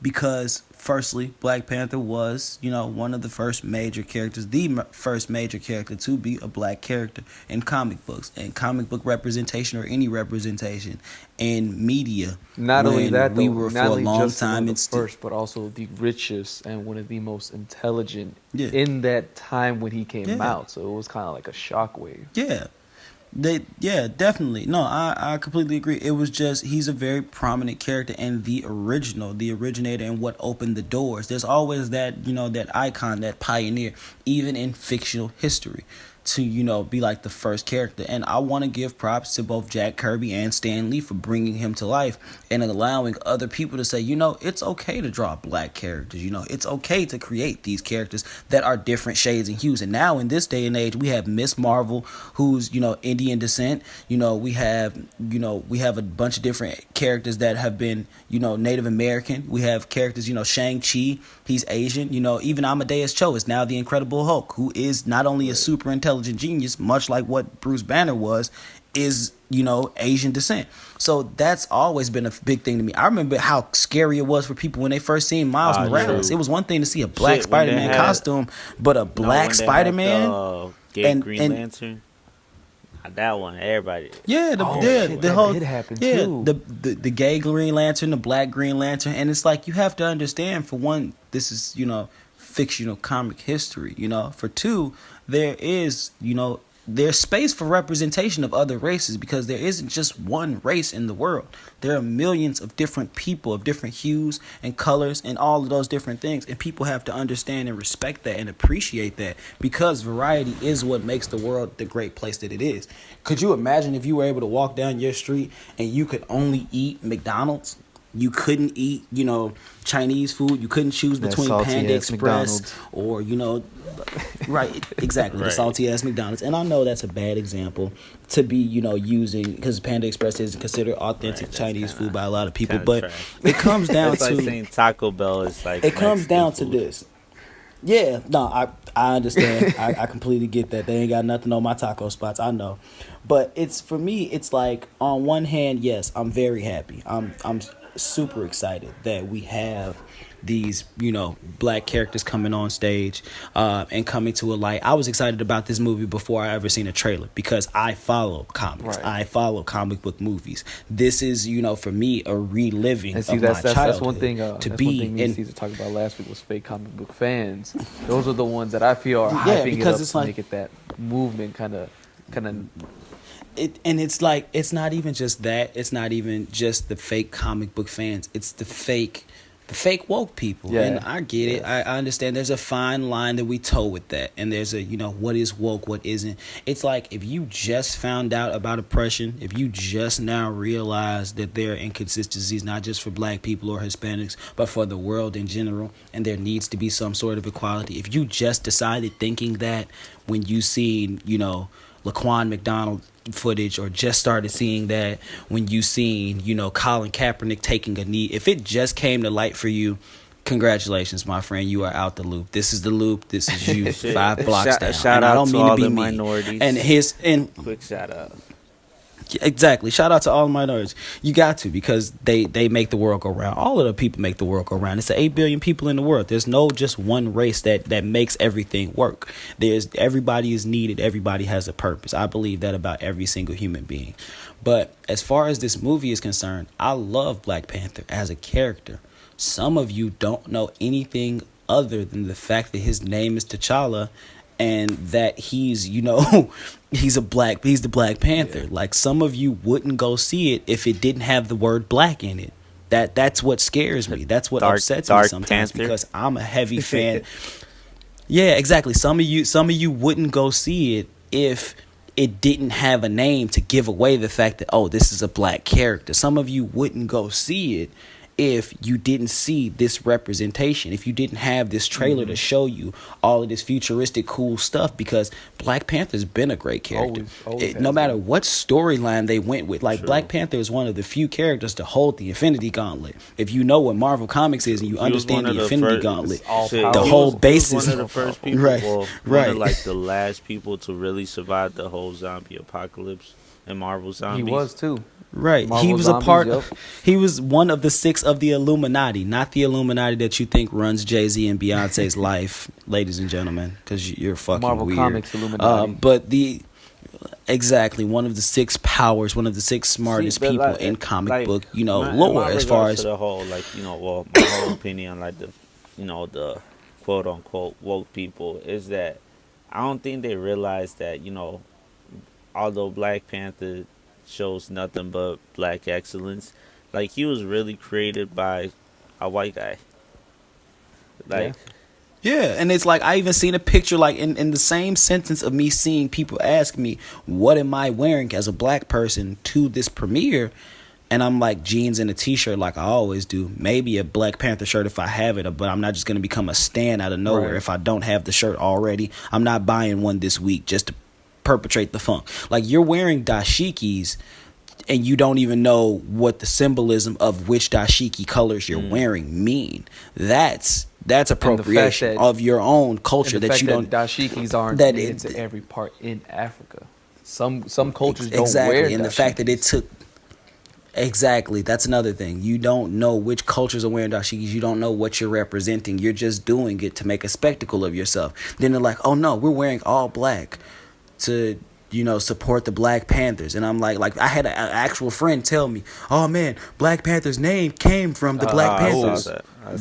because, firstly, Black Panther was, you know, one of the first major characters, first major character to be a black character in comic books and comic book representation, or any representation in media. Not only that, though, we were not for a only long just time one of it's the first, but also the richest and one of the most intelligent Yeah. in that time when he came Yeah. out. So it was kind of like a shockwave. Yeah, definitely. No, I completely agree. It was just, he's a very prominent character and the originator, and what opened the doors. There's always that, you know, that icon, that pioneer, even in fictional history, to, you know, be like the first character. And I want to give props to both Jack Kirby and Stan Lee for bringing him to life and allowing other people to say, you know, it's okay to draw black characters. You know, it's okay to create these characters that are different shades and hues. And now in this day and age, we have Miss Marvel, who's, you know, Indian descent. You know, we have a bunch of different characters that have been, you know, Native American. We have characters, you know, Shang-Chi, he's Asian. You know, even Amadeus Cho is now the Incredible Hulk, who is not only a super intelligent genius, much like what Bruce Banner was, is, you know, Asian descent. So that's always been a big thing to me. I remember how scary it was for people when they first seen Miles Morales. True. It was one thing to see a black Spider-Man costume, but a black Spider-Man. gay And- Green and- Lantern. That one, everybody. Yeah, shit, the that whole did happen, yeah, too. the gay Green Lantern, the black Green Lantern, and it's like you have to understand, for one, this is fictional comic history. For two, there is there's space for representation of other races, because there isn't just one race in the world. There are millions of different people of different hues and colors and all of those different things, and people have to understand and respect that and appreciate that, because variety is what makes the world the great place that it is. Could you imagine if you were able to walk down your street and you could only eat McDonald's? You couldn't eat, Chinese food. You couldn't choose That between salty Panda ass Express McDonald's. or, right, exactly, the Right. salty ass McDonald's. And I know that's a bad example to be, using, because Panda Express isn't considered authentic Right, Chinese kinda- food by a lot of people. kinda But trash. it comes down It's like to saying Taco Bell is like. it comes Mexican down to food. this. Yeah, no, I understand. I completely get that. They ain't got nothing on my taco spots. I know, but for me. It's like, on one hand, yes, I'm very happy. I'm super excited that we have these black characters coming on stage and coming to a light. I was excited about this movie before I ever seen a trailer, because I follow comics. Right. I follow comic book movies. This is for me a reliving And see, of that's my childhood. one thing. to That's be one thing me and in Caesar talked about last week was fake comic book fans. Those are the ones that I feel are Yeah, hyping it because up it's to like- make it that movement kind of. And it's like, it's not even just that. It's not even just the fake comic book fans. It's the fake woke people. Yeah. And I get it. I understand there's a fine line that we toe with that. And there's a, what is woke, what isn't. It's like, if you just found out about oppression, if you just now realize that there are inconsistencies, not just for black people or Hispanics, but for the world in general, and there needs to be some sort of equality. If you just decided thinking that when you seen, Laquan McDonald footage, or just started seeing that when you seen, Colin Kaepernick taking a knee, if it just came to light for you, congratulations, my friend, you are out the loop. This is the loop. This is you 5 blocks down. Shout And out I don't to mean all to be the mean. minorities. And Quick shout out. exactly, shout out to all minorities. You got to, because they make the world go round. All of the people make the world go round. It's 8 billion people in the world. There's no just one race that makes everything work. Everybody is needed. Everybody has a purpose. I believe that about every single human being. But as far as this movie is concerned, I love Black Panther as a character. Some of you don't know anything other than the fact that his name is T'Challa, and that he's he's the Black Panther. Yeah. Like, some of you wouldn't go see it if it didn't have the word black in it. That's what scares me. That's what upsets me sometimes, Panther. because I'm a heavy fan. Yeah, exactly. Some of you wouldn't go see it if it didn't have a name to give away the fact that, oh, this is a black character. Some of you wouldn't go see it if you didn't see this representation, if you didn't have this trailer to show you all of this futuristic cool stuff, because Black Panther's been a great character. Always No has matter been. what storyline they went with. Like, True. Black Panther is one of the few characters to hold the Infinity Gauntlet. If you know what Marvel Comics is and you He was understand one of the the Infinity first- Gauntlet, all Shit, powerful. the he whole was basis. one of the first people, Right, one right. of like the last people to really survive the whole zombie apocalypse and Marvel He zombies. was too. Right. Marvel He was Zombies, a part yep. of, he was one of the 6 of the Illuminati, not the Illuminati that you think runs Jay-Z and Beyonce's life, ladies and gentlemen, because you're fucking Marvel weird. Comics Illuminati. But exactly, one of the 6 powers, one of the 6 smartest See, but people like- in comic like, book, my lore, as far regards as to the whole, like, my whole opinion, like the quote unquote woke people, is that I don't think they realize that, although Black Panther shows nothing but black excellence, like, he was really created by a white guy. Like, Yeah, and it's like, I even seen a picture, like, in the same sentence of me seeing people ask me, what am I wearing as a black person to this premiere? And I'm like, jeans and a t-shirt like I always do. Maybe a Black Panther shirt if I have it, but I'm not just going to become a stan out of nowhere Right. if I don't have the shirt already. I'm not buying one this week just to perpetrate the funk. Like, you're wearing dashikis and you don't even know what the symbolism of which dashiki colors you're wearing mean. That's appropriation that- of your own culture And the that fact you don't. dashikis aren't that made it- into every part in Africa. Some cultures don't Exactly, wear and the fact that it dashikis. took. Exactly, that's another thing. You don't know which cultures are wearing dashikis. You don't know what you're representing. You're just doing it to make a spectacle of yourself. Then they're like, "Oh no, we're wearing all black." to support the Black Panthers. And I'm like I had an actual friend tell me, oh man, Black Panther's name came from the Black Panthers.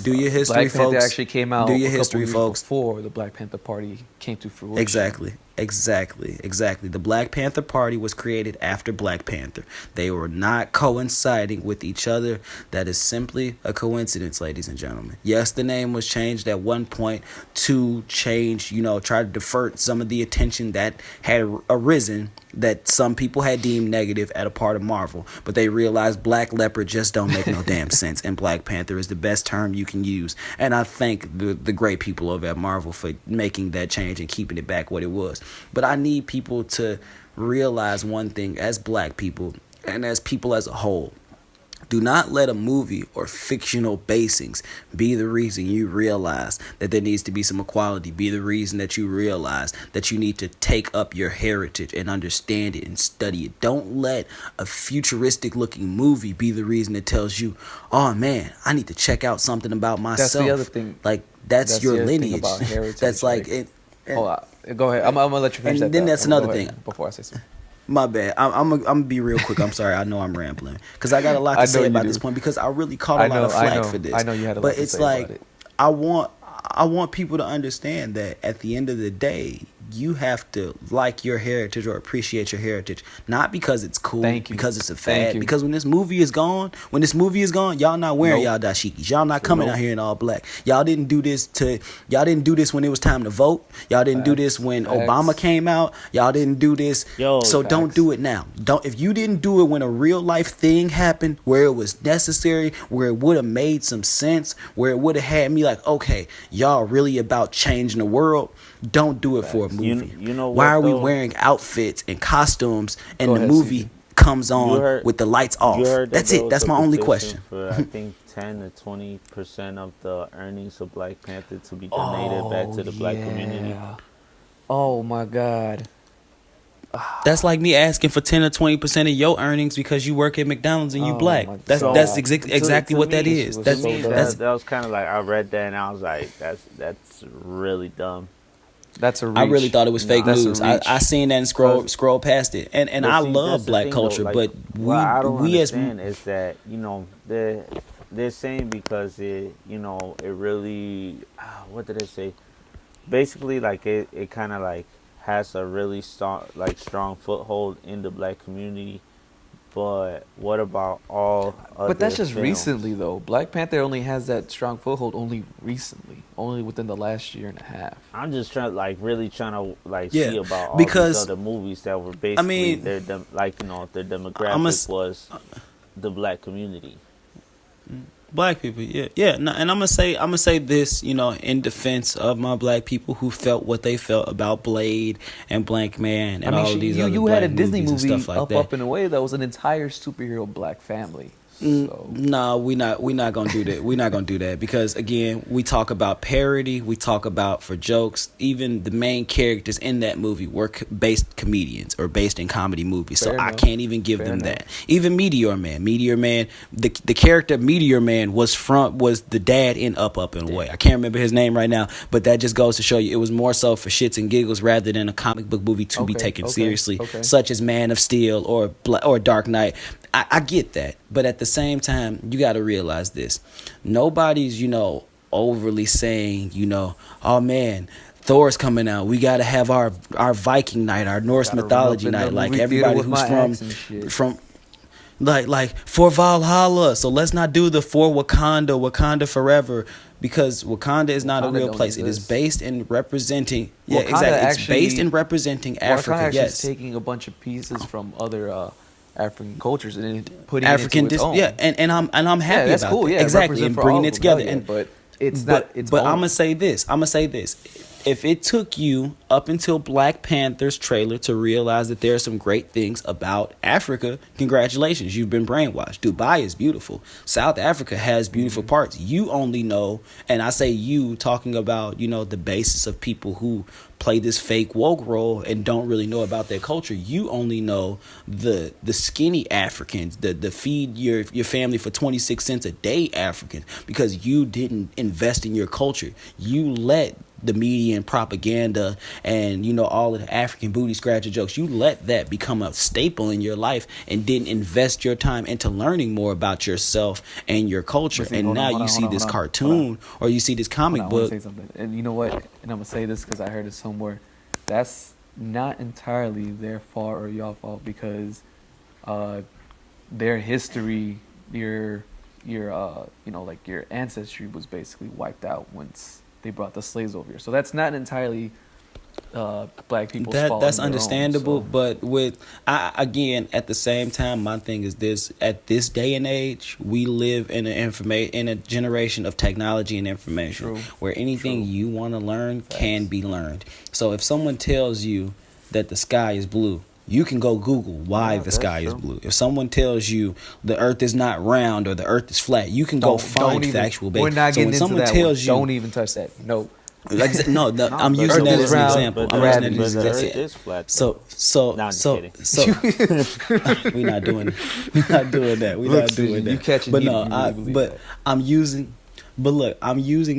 Do your history, Black Panther folks. actually came out Do your a couple history, years folks. before the Black Panther Party came to fruition. Exactly. The Black Panther Party was created after Black Panther. They were not coinciding with each other. That is simply a coincidence, ladies and gentlemen. Yes, the name was changed at one point to change, try to divert some of the attention that had arisen that some people had deemed negative at a part of Marvel. But they realized Black Leopard just don't make no damn sense, and Black Panther is the best term you can use. And I thank the great people over at Marvel for making that change and keeping it back what it was. But I need people to realize one thing as Black people and as people as a whole. Do not let a movie or fictional basings be the reason you realize that there needs to be some equality, be the reason that you realize that you need to take up your heritage and understand it and study it. Don't let a futuristic looking movie be the reason that tells you, oh man, I need to check out something about myself. That's the other thing. Like, that's your lineage. About heritage, that's like it. Go ahead. I'm gonna let you finish and that. Then that's another thing. Before I say something. My bad. I'm gonna be real quick. I'm sorry. I know I'm rambling because I got a lot to say about this point because I really caught a lot of flack for this. I know you had a lot to say But it's like about it. I want people to understand that at the end of the day, you have to like your heritage or appreciate your heritage, not because it's cool, because it's a fad. Because when this movie is gone, y'all not wearing y'all dashikis. Y'all not coming out here in all black. Y'all didn't do this when it was time to vote. Y'all didn't do this when Obama came out. Y'all didn't do this. Don't do it now. If you didn't do it when a real life thing happened where it was necessary, where it would have made some sense, where it would have had me like, okay, y'all really about changing the world. Don't do it for a movie. You know what, why are we wearing outfits and costumes and Go the ahead, movie comes on with the lights off? That's it. That's my only question. For, I think 10 to 20% of the earnings of Black Panther to be donated back to the Black community. Oh my God. That's like me asking for 10 or 20% of your earnings because you work at McDonald's and you black. That's exactly what that is. That was kind of like, I read that and I was like, that's really dumb. That's a reach. I really thought it was fake news. I seen that and scroll past it. And I love black culture, though, but I don't we understand is that, they're saying because it really, what did it say? Basically, like it kind of like has a really strong foothold in the black community. But what about all other But that's just films? recently, though. Black Panther only has that strong foothold only recently, only within the last year and a half. I'm just trying to see about all because these other movies that were basically their demographic was the black community. Black people, yeah. No, and I'm gonna say this, in defense of my black people who felt what they felt about Blade and Blank Man and all of these other you black had a Disney movies and movie stuff like up that. in a way that was an entire superhero black family. So. No, we not gonna do that. We're not gonna do that because again, we talk about parody. We talk about for jokes. Even the main characters in that movie were based comedians or based in comedy movies. Fair so enough. I can't even give them that. Even Meteor Man, the character Meteor Man was the dad in Up and Away. I can't remember his name right now, but that just goes to show you it was more so for shits and giggles rather than a comic book movie to be taken seriously, such as Man of Steel or Dark Knight. I get that, but at the same time, you got to realize this. Nobody's, overly saying, oh man, Thor's coming out. We got to have our Viking night, our Norse mythology night, like everybody who's from like for Valhalla. So let's not do the for Wakanda forever, because Wakanda is not a real place. It is based in representing. Yeah, exactly. It's based in representing Africa. Yes, taking a bunch of pieces from other African cultures and then putting African it into its own. and I'm happy that's about cool. that. Yeah, exactly, and bringing it together. But it's not. It's but I'm gonna say this. If it took you up until Black Panther's trailer to realize that there are some great things about Africa, congratulations, you've been brainwashed. Dubai is beautiful. South Africa has beautiful parts. You only know, and I say you talking about, the basis of people who play this fake woke role and don't really know about their culture. You only know the skinny Africans, the feed your family for 26 cents a day Africans, because you didn't invest in your culture. You let the media and propaganda and, all of the African booty scratcher jokes, you let that become a staple in your life and didn't invest your time into learning more about yourself and your culture. See, and now you see this cartoon or you see this comic book. I want to say something. And you know what? And I'm going to say this because I heard it somewhere. That's not entirely their fault or your fault, because their history, your like your ancestry was basically wiped out once they brought the slaves over here. So that's not entirely black people's fault. That's understandable, but again, at the same time, my thing is this: at this day and age, we live in a generation of technology and information, where anything you want to learn can be learned. So if someone tells you that the sky is blue, you can go Google why the sky is blue. If someone tells you the earth is not round or the earth is flat, you can go find factual basis. We're not getting into that. Don't even touch that. No. I'm using that as an example. Earth is flat. So we're not doing that. You catch it. But I'm using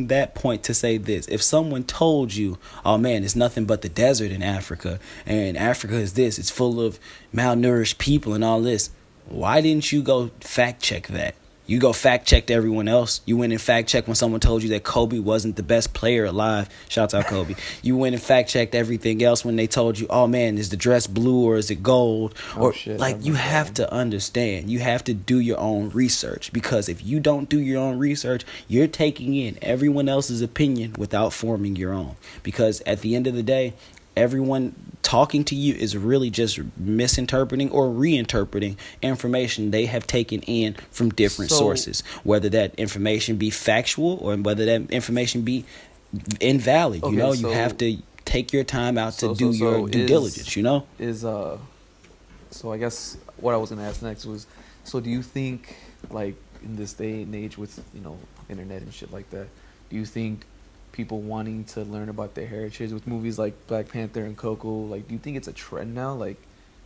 that point to say this. If someone told you, oh man, it's nothing but the desert in Africa, and Africa is this, it's full of malnourished people and all this, why didn't you go fact check that? You go fact checked everyone else. You went and fact checked when someone told you that Kobe wasn't the best player alive. Shouts out Kobe. You went and fact checked everything else when they told you, oh man, is the dress blue or is it gold? You have to understand. You have to do your own research, because if you don't do your own research, you're taking in everyone else's opinion without forming your own. Because at the end of the day, everyone talking to you is really just misinterpreting or reinterpreting information they have taken in from different sources, whether that information be factual or whether that information be invalid. You have to take your time out to do your due diligence, So I guess what I was going to ask next was, so do you think, like, in this day and age with, internet and shit like that, do you think people wanting to learn about their heritage with movies like Black Panther and Coco, like, do you think it's a trend now? Like,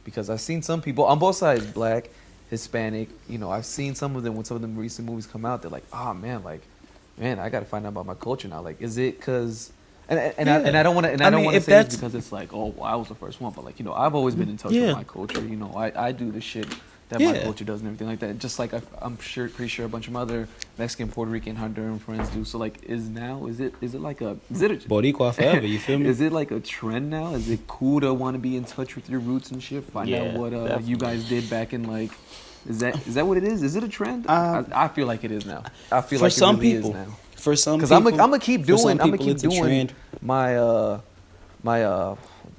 because I've seen some people on both sides, black, Hispanic, I've seen some of them, when some of them recent movies come out, they're like, oh man, I got to find out about my culture now. Like, is it because, I don't want to say this because it's like, oh, well, I was the first one, but like, I've always been in touch with my culture. I do the shit that my culture does and everything like that. Just like I'm pretty sure a bunch of other Mexican, Puerto Rican, Honduran friends do. So like, is it Boricua forever? You feel me? Is it like a trend now? Is it cool to want to be in touch with your roots and shit? Find out what you guys did back in like. Is that what it is? Is it a trend? I feel like it is now. I feel like it really is now. For some people, because I'm gonna keep doing my the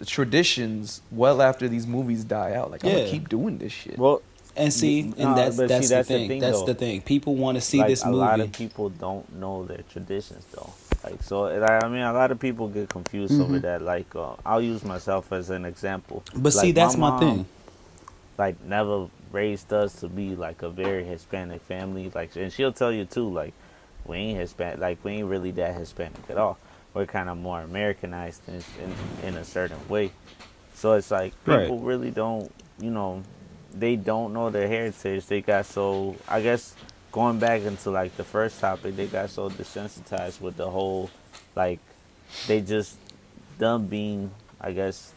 traditions well after these movies die out. Like I'm gonna keep doing this shit. Well. And that's the thing. That's the thing. People want to see like, this movie. A lot of people don't know their traditions, though. Like, so, I mean, a lot of people get confused over that. Like, I'll use myself as an example. But see, that's my thing. Like, never raised us to be like a very Hispanic family. Like, and she'll tell you too. Like, we ain't Hispanic. Like, we ain't really that Hispanic at all. We're kind of more Americanized in a certain way. So it's like people really don't, they don't know their heritage. They got so, I guess, going back into like the first topic, they got so desensitized with the whole, like, they just them being, I guess,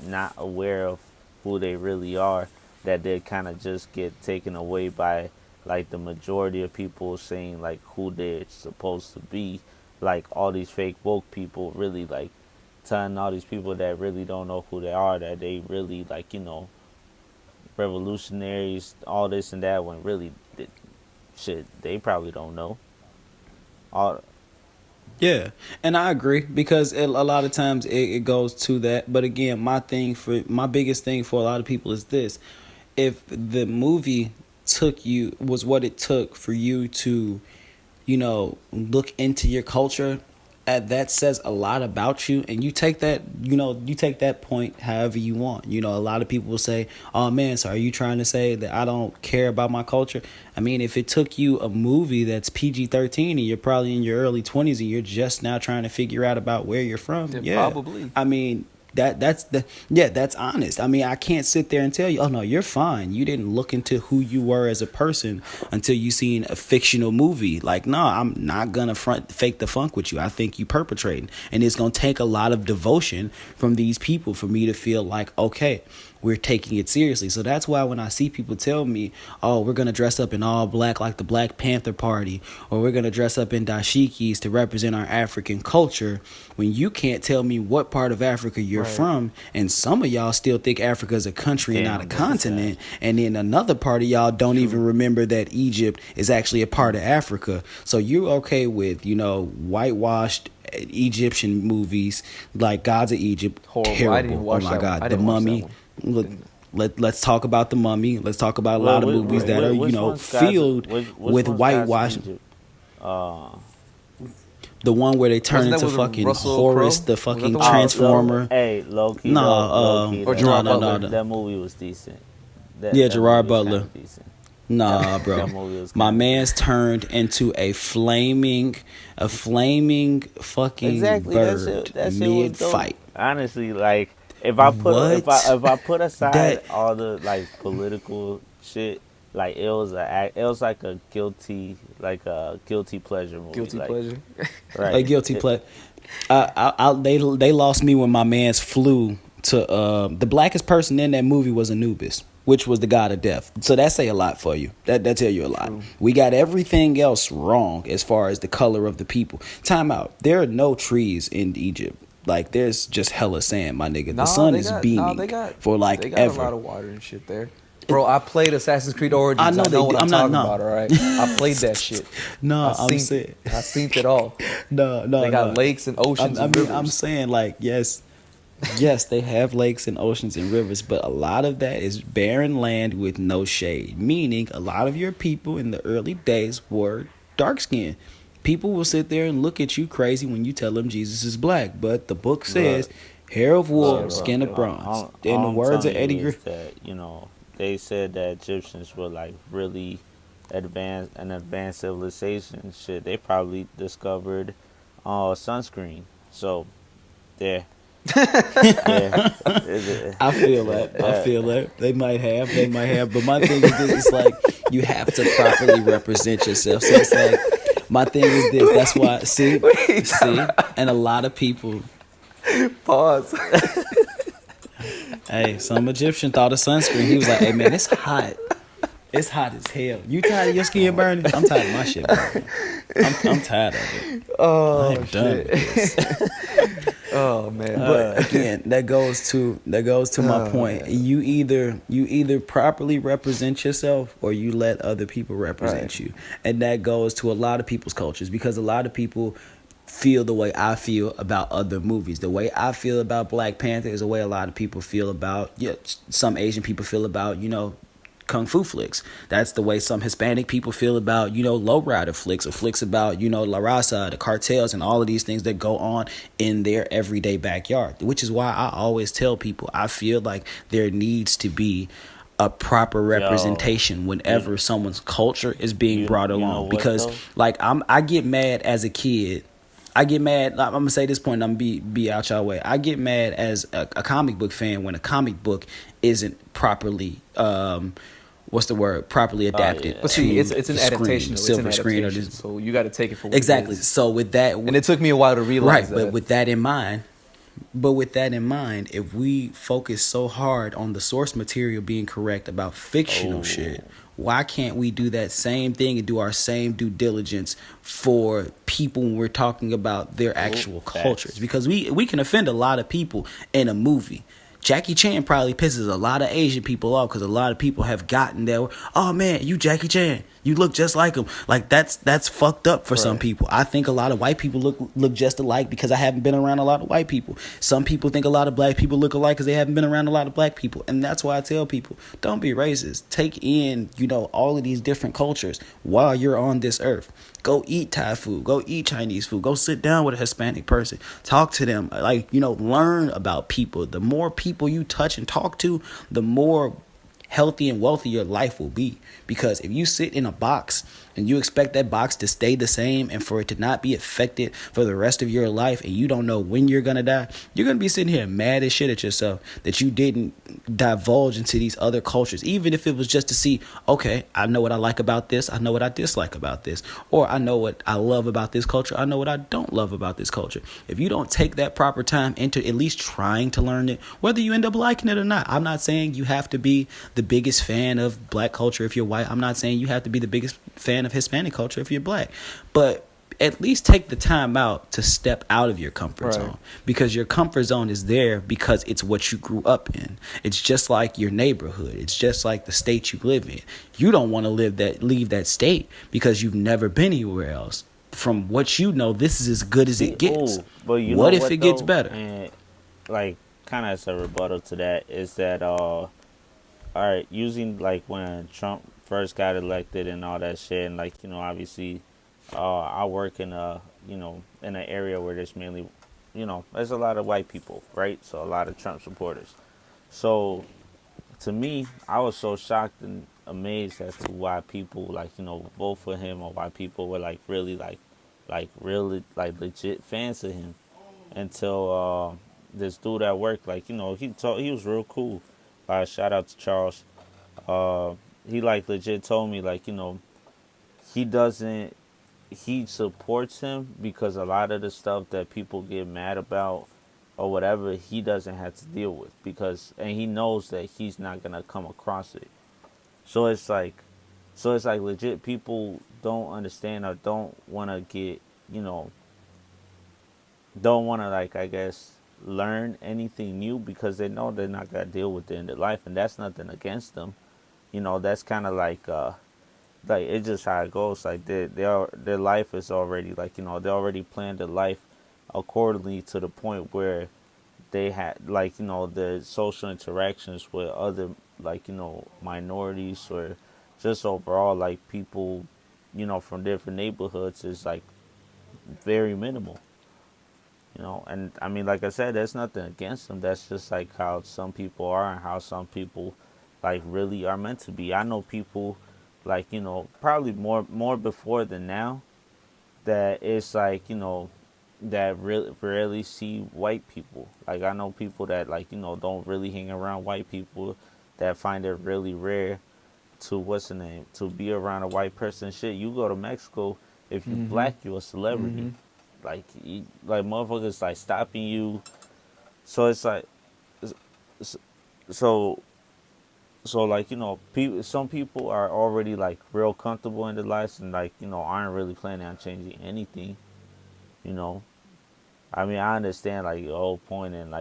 not aware of who they really are, that they kind of just get taken away by like the majority of people saying like who they're supposed to be. Like all these fake woke people really like telling all these people that really don't know who they are that they really like, revolutionaries, all this and that, when really they probably don't know. Yeah, and I agree, because a lot of times it goes to that. But again, my biggest thing for a lot of people is this: if the movie was what it took for you to, look into your culture, that says a lot about you, and you take that point however you want. A lot of people will say, oh man, so are you trying to say that I don't care about my culture? I mean, if it took you a movie that's PG-13 and you're probably in your early 20s and you're just now trying to figure out about where you're from, probably. I mean, That's honest. I mean, I can't sit there and tell you, oh no, you're fine. You didn't look into who you were as a person until you seen a fictional movie. Like, no, I'm not gonna fake the funk with you. I think you perpetrating, and it's gonna take a lot of devotion from these people for me to feel like, okay, we're taking it seriously. So that's why when I see people tell me, oh, we're going to dress up in all black like the Black Panther Party, or we're going to dress up in dashikis to represent our African culture, when you can't tell me what part of Africa you're from, and some of y'all still think Africa is a country and not a continent, and then another part of y'all don't even remember that Egypt is actually a part of Africa. So you're okay with, whitewashed Egyptian movies like Gods of Egypt. Horrible. Terrible. I didn't watch oh my that God, one. The Mummy. Look, let's talk about The Mummy. Let's talk about a lot of movies that are, filled with whitewash. The one where they turn into fucking Horus, the fucking Transformer. Hey, low key. Or Gerard Butler. That movie was decent. Gerard Butler. Nah, bro. My man's turned into a flaming fucking bird mid fight. Honestly, like if I put aside all the like political shit, like it was like a guilty pleasure movie. Guilty pleasure. Right. A guilty pleasure. They lost me when my man's flew to the blackest person in that movie was Anubis, which was the god of death. So that say a lot for you. That tell you a lot. True. We got everything else wrong as far as the color of the people. Time out. There are no trees in Egypt. Like, there's just hella sand, my nigga. The sun is beaming for like ever. They got a lot of water and shit there. Bro, I played Assassin's Creed Origins. I know what I'm talking about, all right? I played that shit. I seen it all. No. They got lakes and oceans and rivers. I'm saying, like, yes, they have lakes and oceans and rivers, but a lot of that is barren land with no shade, meaning a lot of your people in the early days were dark-skinned. People will sit there and look at you crazy when you tell them Jesus is black, but the book says, hair of wool, skin of bronze. In the words of Eddie Griffin, they said that Egyptians were like really advanced civilization. Shit, they probably discovered sunscreen. So, there. Yeah. I feel that. They might have. But my thing is this: it's like you have to properly represent yourself. So it's like my thing is this. That's why. See, and a lot of people. Pause. Hey, some Egyptian thought of sunscreen. He was like, "Hey man, it's hot. It's hot as hell. You tired of your skin burning? I'm tired of my shit burning. I'm tired of it. Oh, I'm done with this." Oh man. But again, that goes to my point. Man. You either properly represent yourself or you let other people represent you. And that goes to a lot of people's cultures, because a lot of people feel the way I feel about other movies. The way I feel about Black Panther is the way a lot of people feel about some Asian people feel about, kung fu flicks. That's the way some Hispanic people feel about, lowrider flicks, or flicks about, La Raza, the cartels, and all of these things that go on in their everyday backyard. Which is why I always tell people, I feel like there needs to be a proper representation whenever someone's culture is being brought along. Because I get mad as a kid. I'm gonna say this point, I'm gonna be out y'all way. I get mad as a comic book fan when a comic book isn't properly properly adapted. But see, it's an adaptation, silver screen, so you got to take it for what exactly. It is. So with that, and it took me a while to realize that. But with that in mind, if we focus so hard on the source material being correct about fictional shit, why can't we do that same thing and do our same due diligence for people when we're talking about their actual cultures? Because we can offend a lot of people in a movie. Jackie Chan probably pisses a lot of Asian people off because a lot of people have gotten there. Oh man, you Jackie Chan, you look just like him. Like that's fucked up for some people. I think a lot of white people look just alike because I haven't been around a lot of white people. Some people think a lot of black people look alike because they haven't been around a lot of black people. And that's why I tell people, don't be racist. Take in, all of these different cultures while you're on this earth. Go eat Thai food. Go eat Chinese food. Go sit down with a Hispanic person. Talk to them. Learn about people. The more people you touch and talk to, the more healthy and wealthy your life will be. Because if you sit in a box and you expect that box to stay the same and for it to not be affected for the rest of your life, and you don't know when you're going to die, you're going to be sitting here mad as shit at yourself that you didn't divulge into these other cultures, even if it was just to see, okay, I know what I like about this, I know what I dislike about this, or I know what I love about this culture, I know what I don't love about this culture. If you don't take that proper time into at least trying to learn it, whether you end up liking it or not, I'm not saying you have to be the biggest fan of black culture if you're white. I'm not saying you have to be the biggest fan of Hispanic culture if you're black. But at least take the time out to step out of your comfort zone, because your comfort zone is there because it's what you grew up in. It's just like your neighborhood. It's just like the state you live in. You don't want to leave that state because you've never been anywhere else. From what you know, this is as good as it gets. But what if it gets better? And like, kind of as a rebuttal to that is that, all right, using like when Trump first got elected and all that shit, and like, obviously, I work in in an area where there's mainly, there's a lot of white people, right? So a lot of Trump supporters. So to me, I was so shocked and amazed as to why people vote for him, or why people were really legit fans of him, until this dude at work, he was real cool. Shout out to Charles. He legit told me he doesn't. He supports him because a lot of the stuff that people get mad about or whatever, he doesn't have to deal with, and he knows that he's not gonna come across it. So it's like legit people don't understand or don't want to get, don't want to I guess learn anything new, because they know they're not gonna deal with it in their life, and that's nothing against them. That's kind of it's just how it goes. Their life is already they already planned their life accordingly, to the point where they had the social interactions with other minorities, or just overall people from different neighborhoods is very minimal. And I mean, like I said, there's nothing against them. That's just how some people are, and how some people really are meant to be. I know people probably more before than now, that it's that really rarely see white people. I know people that don't really hang around white people, that find it really rare to be around a white person. Shit, you go to Mexico, if you black, you a celebrity. Motherfuckers stopping you. So it's people. Some people are already real comfortable in their lives, and aren't really planning on changing anything. I mean, I understand the whole point, and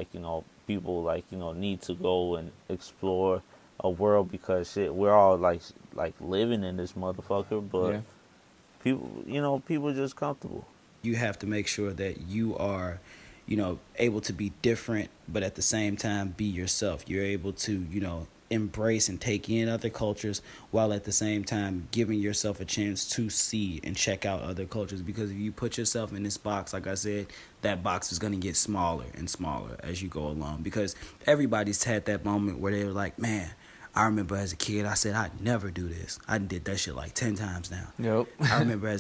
people need to go and explore a world, because shit, we're all living in this motherfucker, but people just comfortable. You have to make sure that you are, able to be different, but at the same time be yourself. You're able to, embrace and take in other cultures, while at the same time giving yourself a chance to see and check out other cultures. Because if you put yourself in this box, like I said, that box is going to get smaller and smaller as you go along. Because everybody's had that moment where they're like, man, I remember as a kid, I said I'd never do this. I did that shit 10 times now. Yep. I remember I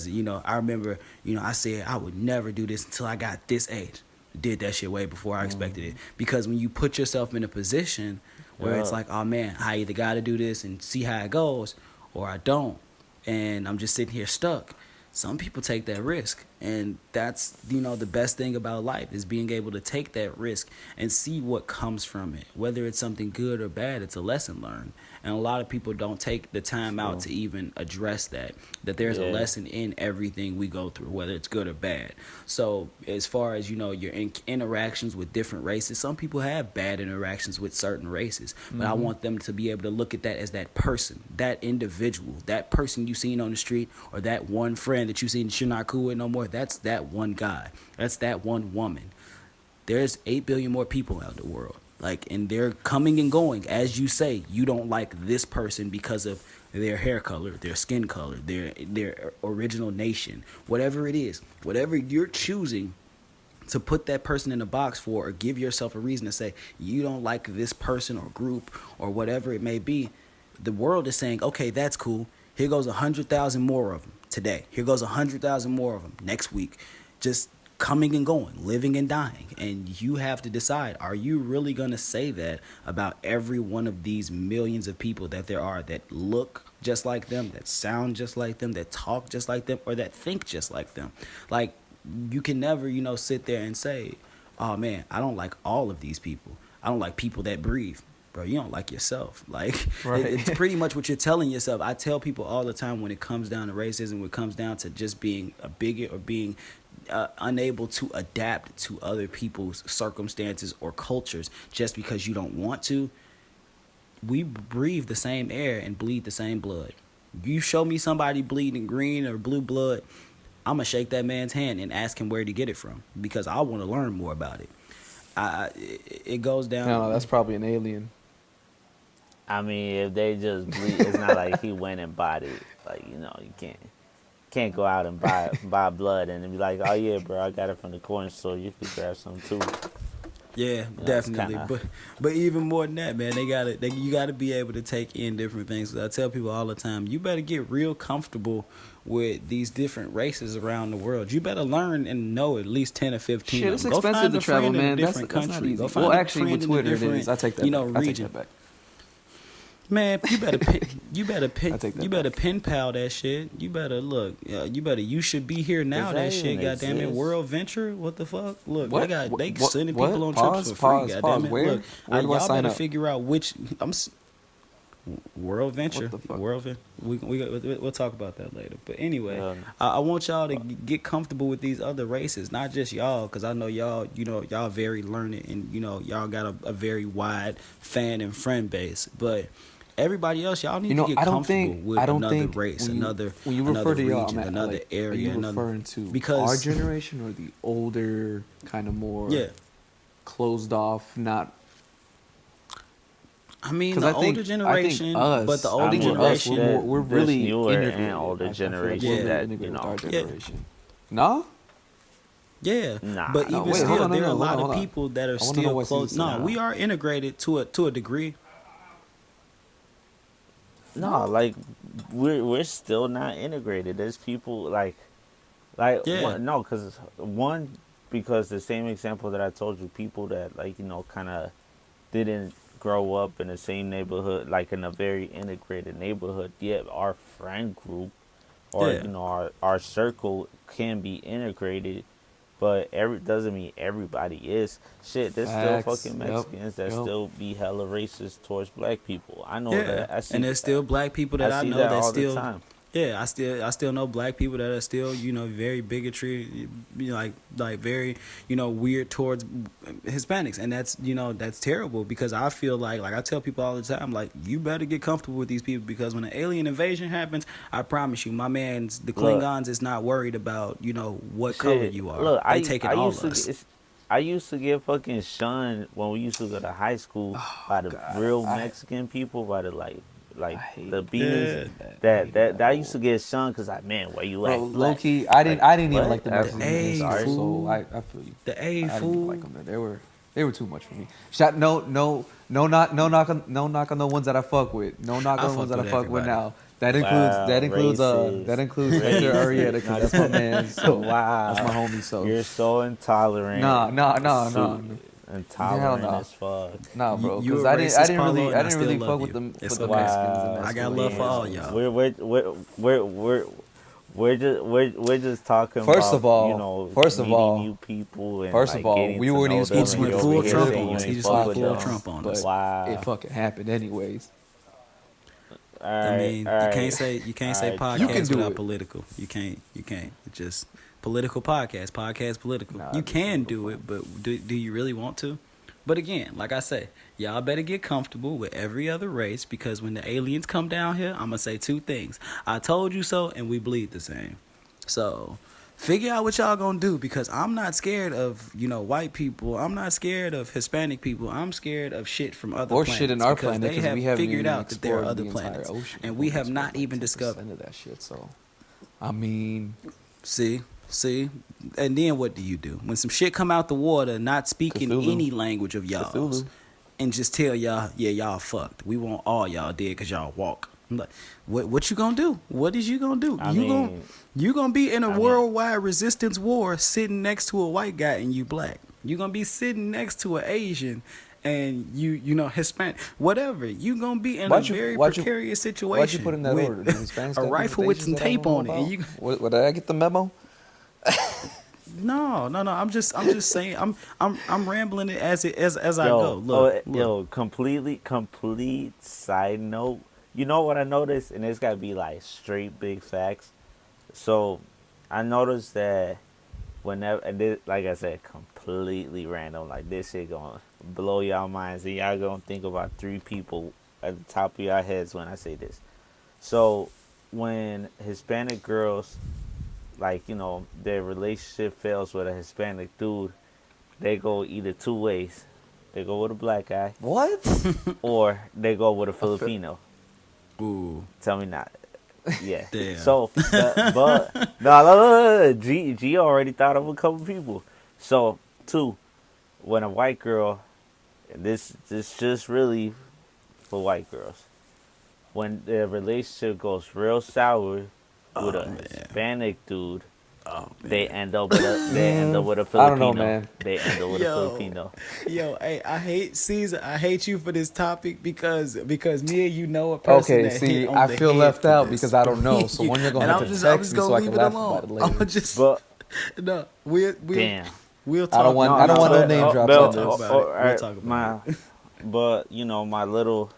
said I would never do this until I got this age. Did that shit way before I expected it. Because when you put yourself in a position where it's oh man, I either got to do this and see how it goes, or I don't, and I'm just sitting here stuck. Some people take that risk, and that's the best thing about life, is being able to take that risk and see what comes from it. Whether it's something good or bad, it's a lesson learned. And a lot of people don't take the time out to even address that there's a lesson in everything we go through, whether it's good or bad. So as far as your interactions with different races, some people have bad interactions with certain races, but I want them to be able to look at that as that person, that individual, that person you seen on the street, or that one friend that you seen that you're not cool with no more. That's that one guy. That's that one woman. There's 8 billion more people out in the world. And they're coming and going. As you say, you don't like this person because of their hair color, their skin color, their original nation, whatever it is, whatever you're choosing to put that person in a box for, or give yourself a reason to say you don't like this person or group or whatever it may be. the world is saying, okay, that's cool. Here goes 100,000 more of them today. Here goes 100,000 more of them next week. Just coming and going, living and dying. And you have to decide, are you really going to say that about every one of these millions of people that there are that look just like them, that sound just like them, that talk just like them, or that think just like them? Like, you can never, sit there and say, oh man, I don't like all of these people. I don't like people that breathe. Bro, you don't like yourself. Like, Right. It's pretty much what you're telling yourself. I tell people all the time, when it comes down to racism, when it comes down to just being a bigot or being unable to adapt to other people's circumstances or cultures just because you don't want to, we breathe the same air and bleed the same blood. You show me somebody bleeding green or blue blood, I'm going to shake that man's hand and ask him where to get it from, because I want to learn more about it. It goes down. No, that's probably an alien. I mean, if they just bleed, it's not like he went and bought it. Like, you can't go out and buy blood and then be like, oh yeah, bro, I got it from the corner store. You could grab some too. Yeah, definitely. But even more than that, man, you gotta be able to take in different things. I tell people all the time, you better get real comfortable with these different races around the world. You better learn and know at least 10 or 15. Shit, it's expensive to travel, man. That's not easy. Well, actually, with Twitter, it is. I take that back. I take that back. Man, you better pen pal that shit. You better look. You should be here now. That shit, goddamn it. World Venture, what the fuck? Look, What? they What? sending What? people on Pause, trips for free. pause, Goddamn pause. it. Where? Look, Where do I y'all sign better up? figure out which. World Venture. What the fuck? World Venture. We'll talk about that later. But anyway, I want y'all to get comfortable with these other races, not just y'all, because I know y'all. Y'all very learned, and y'all got a very wide fan and friend base, but. Everybody else, y'all need to get comfortable with another race, another region, another area. Are you referring to because our generation or the older, kind of more closed off, not? I mean, the older generation, but the older generation, we're really newer integrated. and older generation that with our generation. No. Yeah, nah, but even still, there are a lot of people that are still close. No, we are integrated to a degree. No, like we're still not integrated. There's people because the same example that I told you, people that kind of didn't grow up in the same neighborhood, like in a very integrated neighborhood. Yet our friend group or our circle can be integrated. But doesn't mean everybody is. Shit, there's still fucking Mexicans that still be hella racist towards black people. I know that. And there's still black people that I know that all still. The time. Yeah, I still know black people that are still, very bigotry, like very, weird towards Hispanics, and that's terrible, because I feel like I tell people all the time, like, you better get comfortable with these people, because when an alien invasion happens, I promise you, my man's the Klingons is not worried about what color you are. Look, they take it all of us. I used to get fucking shunned when we used to go to high school by the real Mexican people, by the the beans that I used to get shunned because man, where you at? Low key, I didn't even like the Mexicans. So I feel you. The A I fool. didn't like them. They were too much for me. No knock on the ones that I fuck with. No knock on the ones that I fuck with now. That includes Hector Arrieta, because that's my man. So that's my homie. So you're so intolerant. No. Intolerant as fuck. Nah, bro. Because I didn't really fuck with the Mexicans. I got love for all y'all. We're just talking First about, of all, meeting new people and first of all, we weren't even supposed to went full Trump on us. He just went full Trump on us. Wow. It fucking happened anyways. I mean, you can't say podcast without political. You can't. It's just political podcast political. Nah, you can do it, but do you really want to? But again, like I say, y'all better get comfortable with every other race, because when the aliens come down here, I'm gonna say two things: I told you so, and we bleed the same. So figure out what y'all gonna do, because I'm not scared of white people. I'm not scared of Hispanic people. I'm scared of shit from other planets. Shit in our because planet, they have we haven't figured even out that there are other explored the planets, entire ocean. and we have not even discovered of that shit. So, I mean, see, and then what do? When some shit come out the water, not speaking Cthulhu. any language of y'all's, and just tell y'all, yeah, y'all fucked. We want all y'all dead because y'all walk. I'm like, what you gonna do? What is you gonna do? You gonna be in a worldwide resistance war sitting next to a white guy and you black. You gonna be sitting next to an Asian and you know Hispanic, whatever. You gonna be in a very precarious situation. Why'd you put in that order? A rifle with some tape on it. And you, what, did I get the memo? No. I'm just saying. I'm rambling it as I go. Look. Yo, complete side note. You know what I noticed, and it's gotta be like straight big facts. So, I noticed that whenever, and this, like I said, completely random. Like this shit gonna blow y'all minds, and y'all gonna think about 3 people at the top of your heads when I say this. So, when Hispanic girls, like, you know, their relationship fails with a Hispanic dude, they go either 2 ways. They go with a black guy. What? Or they go with a Filipino. Ooh. Tell me not. Yeah. Damn. So, but no, G already thought of a couple people. So, 2, when a white girl, this just really for white girls, when their relationship goes real sour with a Hispanic dude, they end up with a Filipino. I don't know, man. They end up with a Filipino. Yo, hey, I hate Caesar. I hate you for this topic because me and you know a person. Okay, that see, hit on I the feel head left for out this. because I don't know. So when you're gonna have to text me so I can laugh about it later. I'm just But no, we'll talk. I don't want no name drops on this. We'll talk about it. But you know, my little.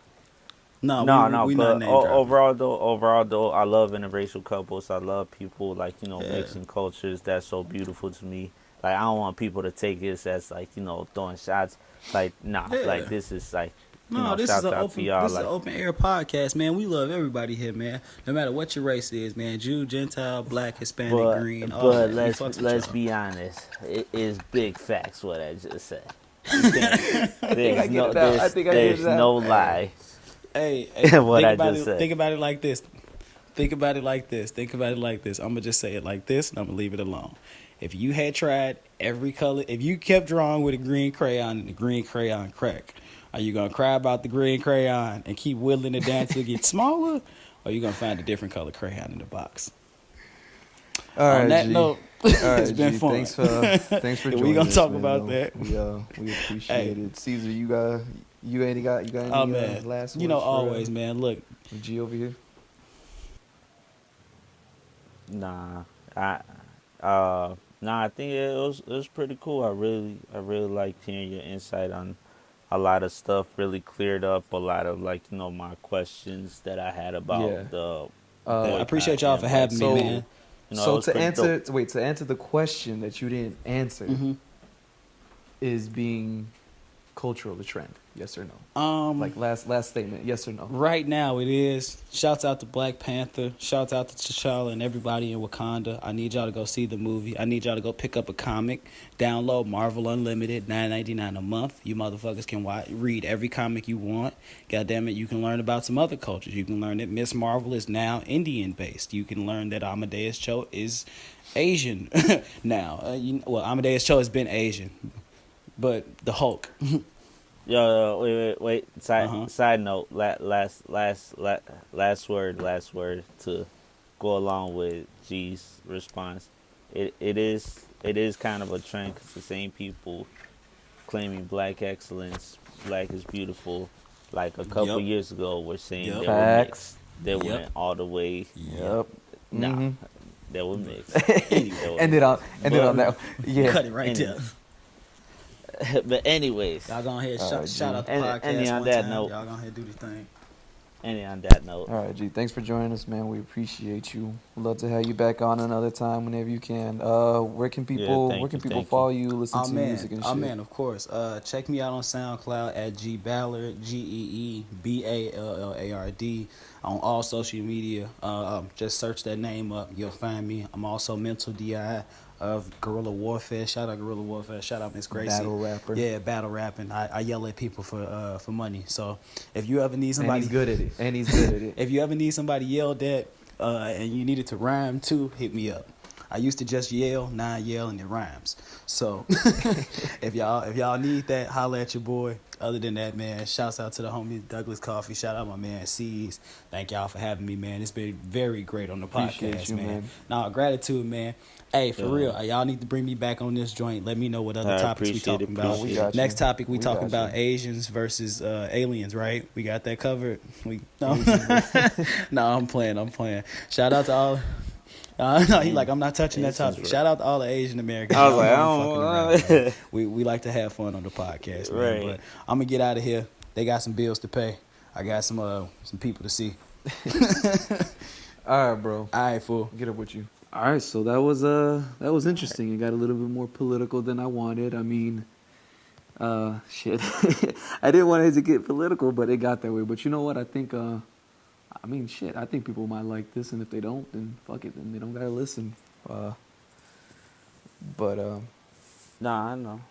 No, we but not name dropping. overall though, I love interracial couples. I love people like, you know, mixing cultures. That's so beautiful to me. Like, I don't want people to take this as like, you know, throwing shots. Like, like this is like, you know, this shouts is out to y'all. This is an open air podcast, man. We love everybody here, man. No matter what your race is, man. Jew, Gentile, Black, Hispanic, green, all but that. let's be honest. It is big facts what I just said. There's no lie. Hey, what I just said. Think about it like this. I'm gonna just say it like this, and I'm gonna leave it alone. If you had tried every color, if you kept drawing with a green crayon and the green crayon crack, are you gonna cry about the green crayon and keep whittling it down till it gets smaller, or are you gonna find a different color crayon in the box? All right, on that note, it's G, been fun. Thanks for joining. We gonna us, talk man. about that. We appreciate it. Caesar, you got any last words? You know, always, man. Look, G over here. Nah, I think it was pretty cool. I really liked hearing your insight on a lot of stuff. Really cleared up a lot of, like, you know, my questions that I had about the. I appreciate y'all for having me, man. You know, so to answer the question that you didn't answer, is being cultural a trend? Yes or no? Like last statement, yes or no? Right now it is. Shouts out to Black Panther. Shouts out to T'Challa and everybody in Wakanda. I need y'all to go see the movie. I need y'all to go pick up a comic. Download Marvel Unlimited, $9.99 a month. You motherfuckers can read every comic you want. God damn it, you can learn about some other cultures. You can learn that Miss Marvel is now Indian based. You can learn that Amadeus Cho is Asian now. Amadeus Cho has been Asian, but the Hulk. Yo, wait. Side note. Last word to go along with G's response. It is kind of a trend because the same people claiming black excellence, black is beautiful, like a couple years ago were saying they were mixed. They went all the way. Nah, they were mixed. Ended on that. Yeah. Cut it right there. But anyways, y'all go ahead shout out the podcast. And on that note, y'all go ahead do the thing. And on that note, all right, G, thanks for joining us, man. We appreciate you. We'd love to have you back on another time whenever you can. Where can people follow you, listen to music and shit? Oh man, of course. Check me out on SoundCloud at G Ballard, GeeBallard. On all social media. Just search that name up. You'll find me. I'm also Mental DI of Guerrilla Warfare. Shout out Guerrilla Warfare. Shout out Miss Gracie. Battle rapper. Yeah, battle rapping. I yell at people for money. So if you ever need somebody, and he's good at it. If you ever need somebody yelled at and you needed to rhyme too, hit me up. I used to just yell, now I yell and it rhymes. So if y'all need that, holla at your boy. Other than that, man, shouts out to the homie Douglas Coffee. Shout out my man C's. Thank y'all for having me, man. It's been very great on the podcast, man. Nah, gratitude, man. Hey, for real, y'all need to bring me back on this joint. Let me know what other topics we talking about. Next topic, we talking about Asians versus aliens, right? We got that covered. No, I'm playing. Shout out to all. No, he like, I'm not touching that topic. Shout out to all the Asian Americans. I was like, I don't. We like to have fun on the podcast, man. Right. But I'm gonna get out of here. They got some bills to pay. I got some people to see. All right, bro. All right, fool. Get up with you. All right, so that was interesting. It got a little bit more political than I wanted. I mean, shit. I didn't want it to get political, but it got that way. But you know what? I think, I think people might like this, and if they don't, then fuck it, then they don't gotta listen. Nah, I know.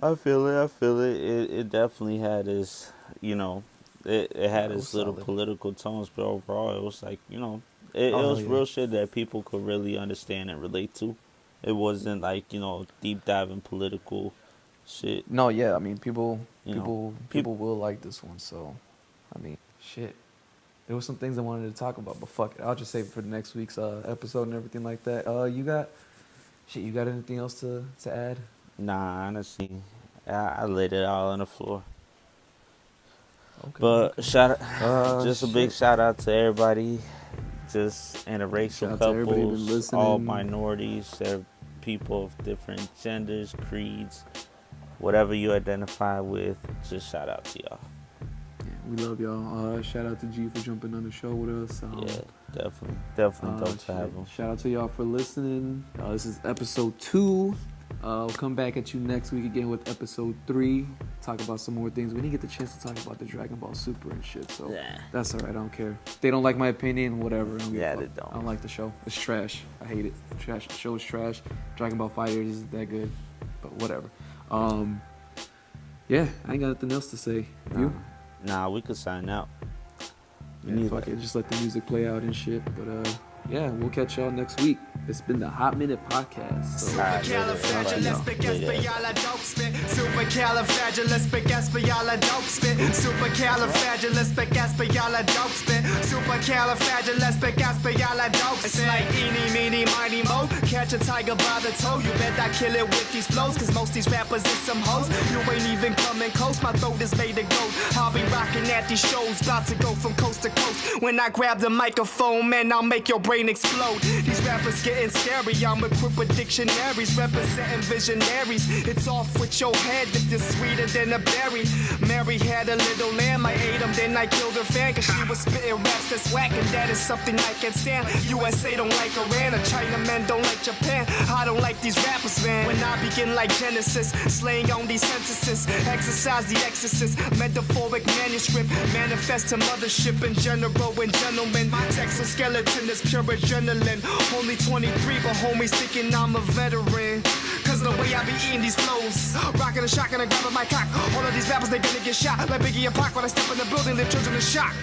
I feel it. It definitely had its, it had its little political tones, but overall, it was like, it was real shit that people could really understand and relate to. It wasn't like, deep diving political shit. No, yeah, I mean, people will like this one, so, I mean, shit. There were some things I wanted to talk about, but fuck it. I'll just save it for the next week's episode and everything like that. You got anything else to add? Nah, honestly, I laid it all on the floor. Okay. But just a big shout out to everybody, just interracial couples, all minorities, people of different genders, creeds, whatever you identify with. Just shout out to y'all. We love y'all. Shout out to G for jumping on the show with us. Yeah, definitely dope to have him. Shout out to y'all for listening. This is episode 2. We'll come back at you next week again with episode 3. Talk about some more things. We didn't get the chance to talk about the Dragon Ball Super and shit, so that's all right. I don't care. If they don't like my opinion, whatever. They don't. I don't like the show. It's trash. I hate it. Trash. The show is trash. Dragon Ball FighterZ isn't that good, but whatever. Yeah, I ain't got nothing else to say. You? Nah, we could sign out. Fuck it. Just let the music play out and shit. But yeah, we'll catch y'all next week. It's been the Hot Minute Podcast. So, Supercalifragilisticexpialidocious. Supercalifragilisticexpialidocious. Supercalifragilisticexpialidocious. Supercalifragilisticexpialidocious. It's like eeny, meeny, miny, mo. Catch a tiger by the toe. You bet I kill it with these flows, cause most these rappers is some hoes. You ain't even coming close. My throat is made to go. I'll be rocking at these shows, about to go from coast to coast. When I grab the microphone, man, I'll make your brain explode. These rappers getting scary. I'm equipped with dictionaries, representing visionaries. It's off with your head if you're sweeter than a berry. Mary had a little lamb, I ate him, then I killed her fan, cause she was spitting raps that's whack, and that is something I can't stand. USA don't like Iran, or Chinamen don't like Japan. I don't like these rappers, man. When I begin like Genesis, slaying on these sentences, exercise the exorcist, metaphoric manuscript, manifest to mothership in general and gentlemen. Exoskeleton is pure adrenaline. Only 23, but homies thinking I'm a veteran. Cause of the way I be eating these flows, rocking a shotgun and grabbing my cock. All of these rappers, they gonna get shot like Biggie and Pac when I step in the building, leave children in shock.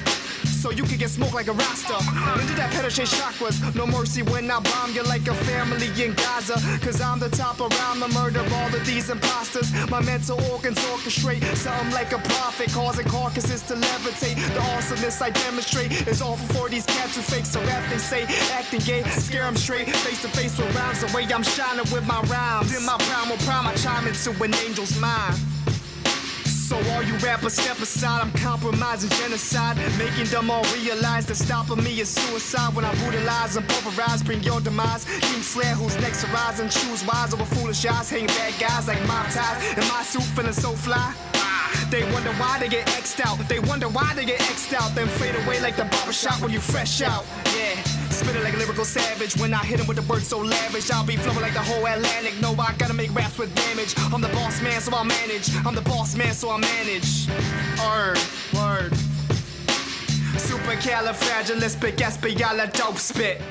So you can get smoked like a Rasta. Into that penetrate chakras. No mercy when I bomb you like a family in Gaza. Cause I'm the top around the murder all of these imposters. My mental organs orchestrate something like a prophet, causing carcasses to levitate. The awesomeness I demonstrate is awful for these cats who fake. So rap they say, acting gay, scare them straight. Face to face with rhymes, the way I'm shining with my rhymes. In my prime, I chime into an angel's mind. So all you rappers step aside, I'm compromising genocide, making them all realize that stopping me is suicide. When I brutalize and pulverize, bring your demise. King Slayer, who's next to rise, and choose wise over foolish eyes. Hang bad guys like mob ties, in my suit feeling so fly. They wonder why they get X'd out. They wonder why they get X'd out, then fade away like the barbershop when you fresh out. Yeah. Spitting like a lyrical savage. When I hit him with the words so lavish, I'll be flowing like the whole Atlantic. No, I gotta make raps with damage. I'm the boss man, so I manage. I'm the boss man, so I manage. Word. Supercalifragilisticexpialidocious.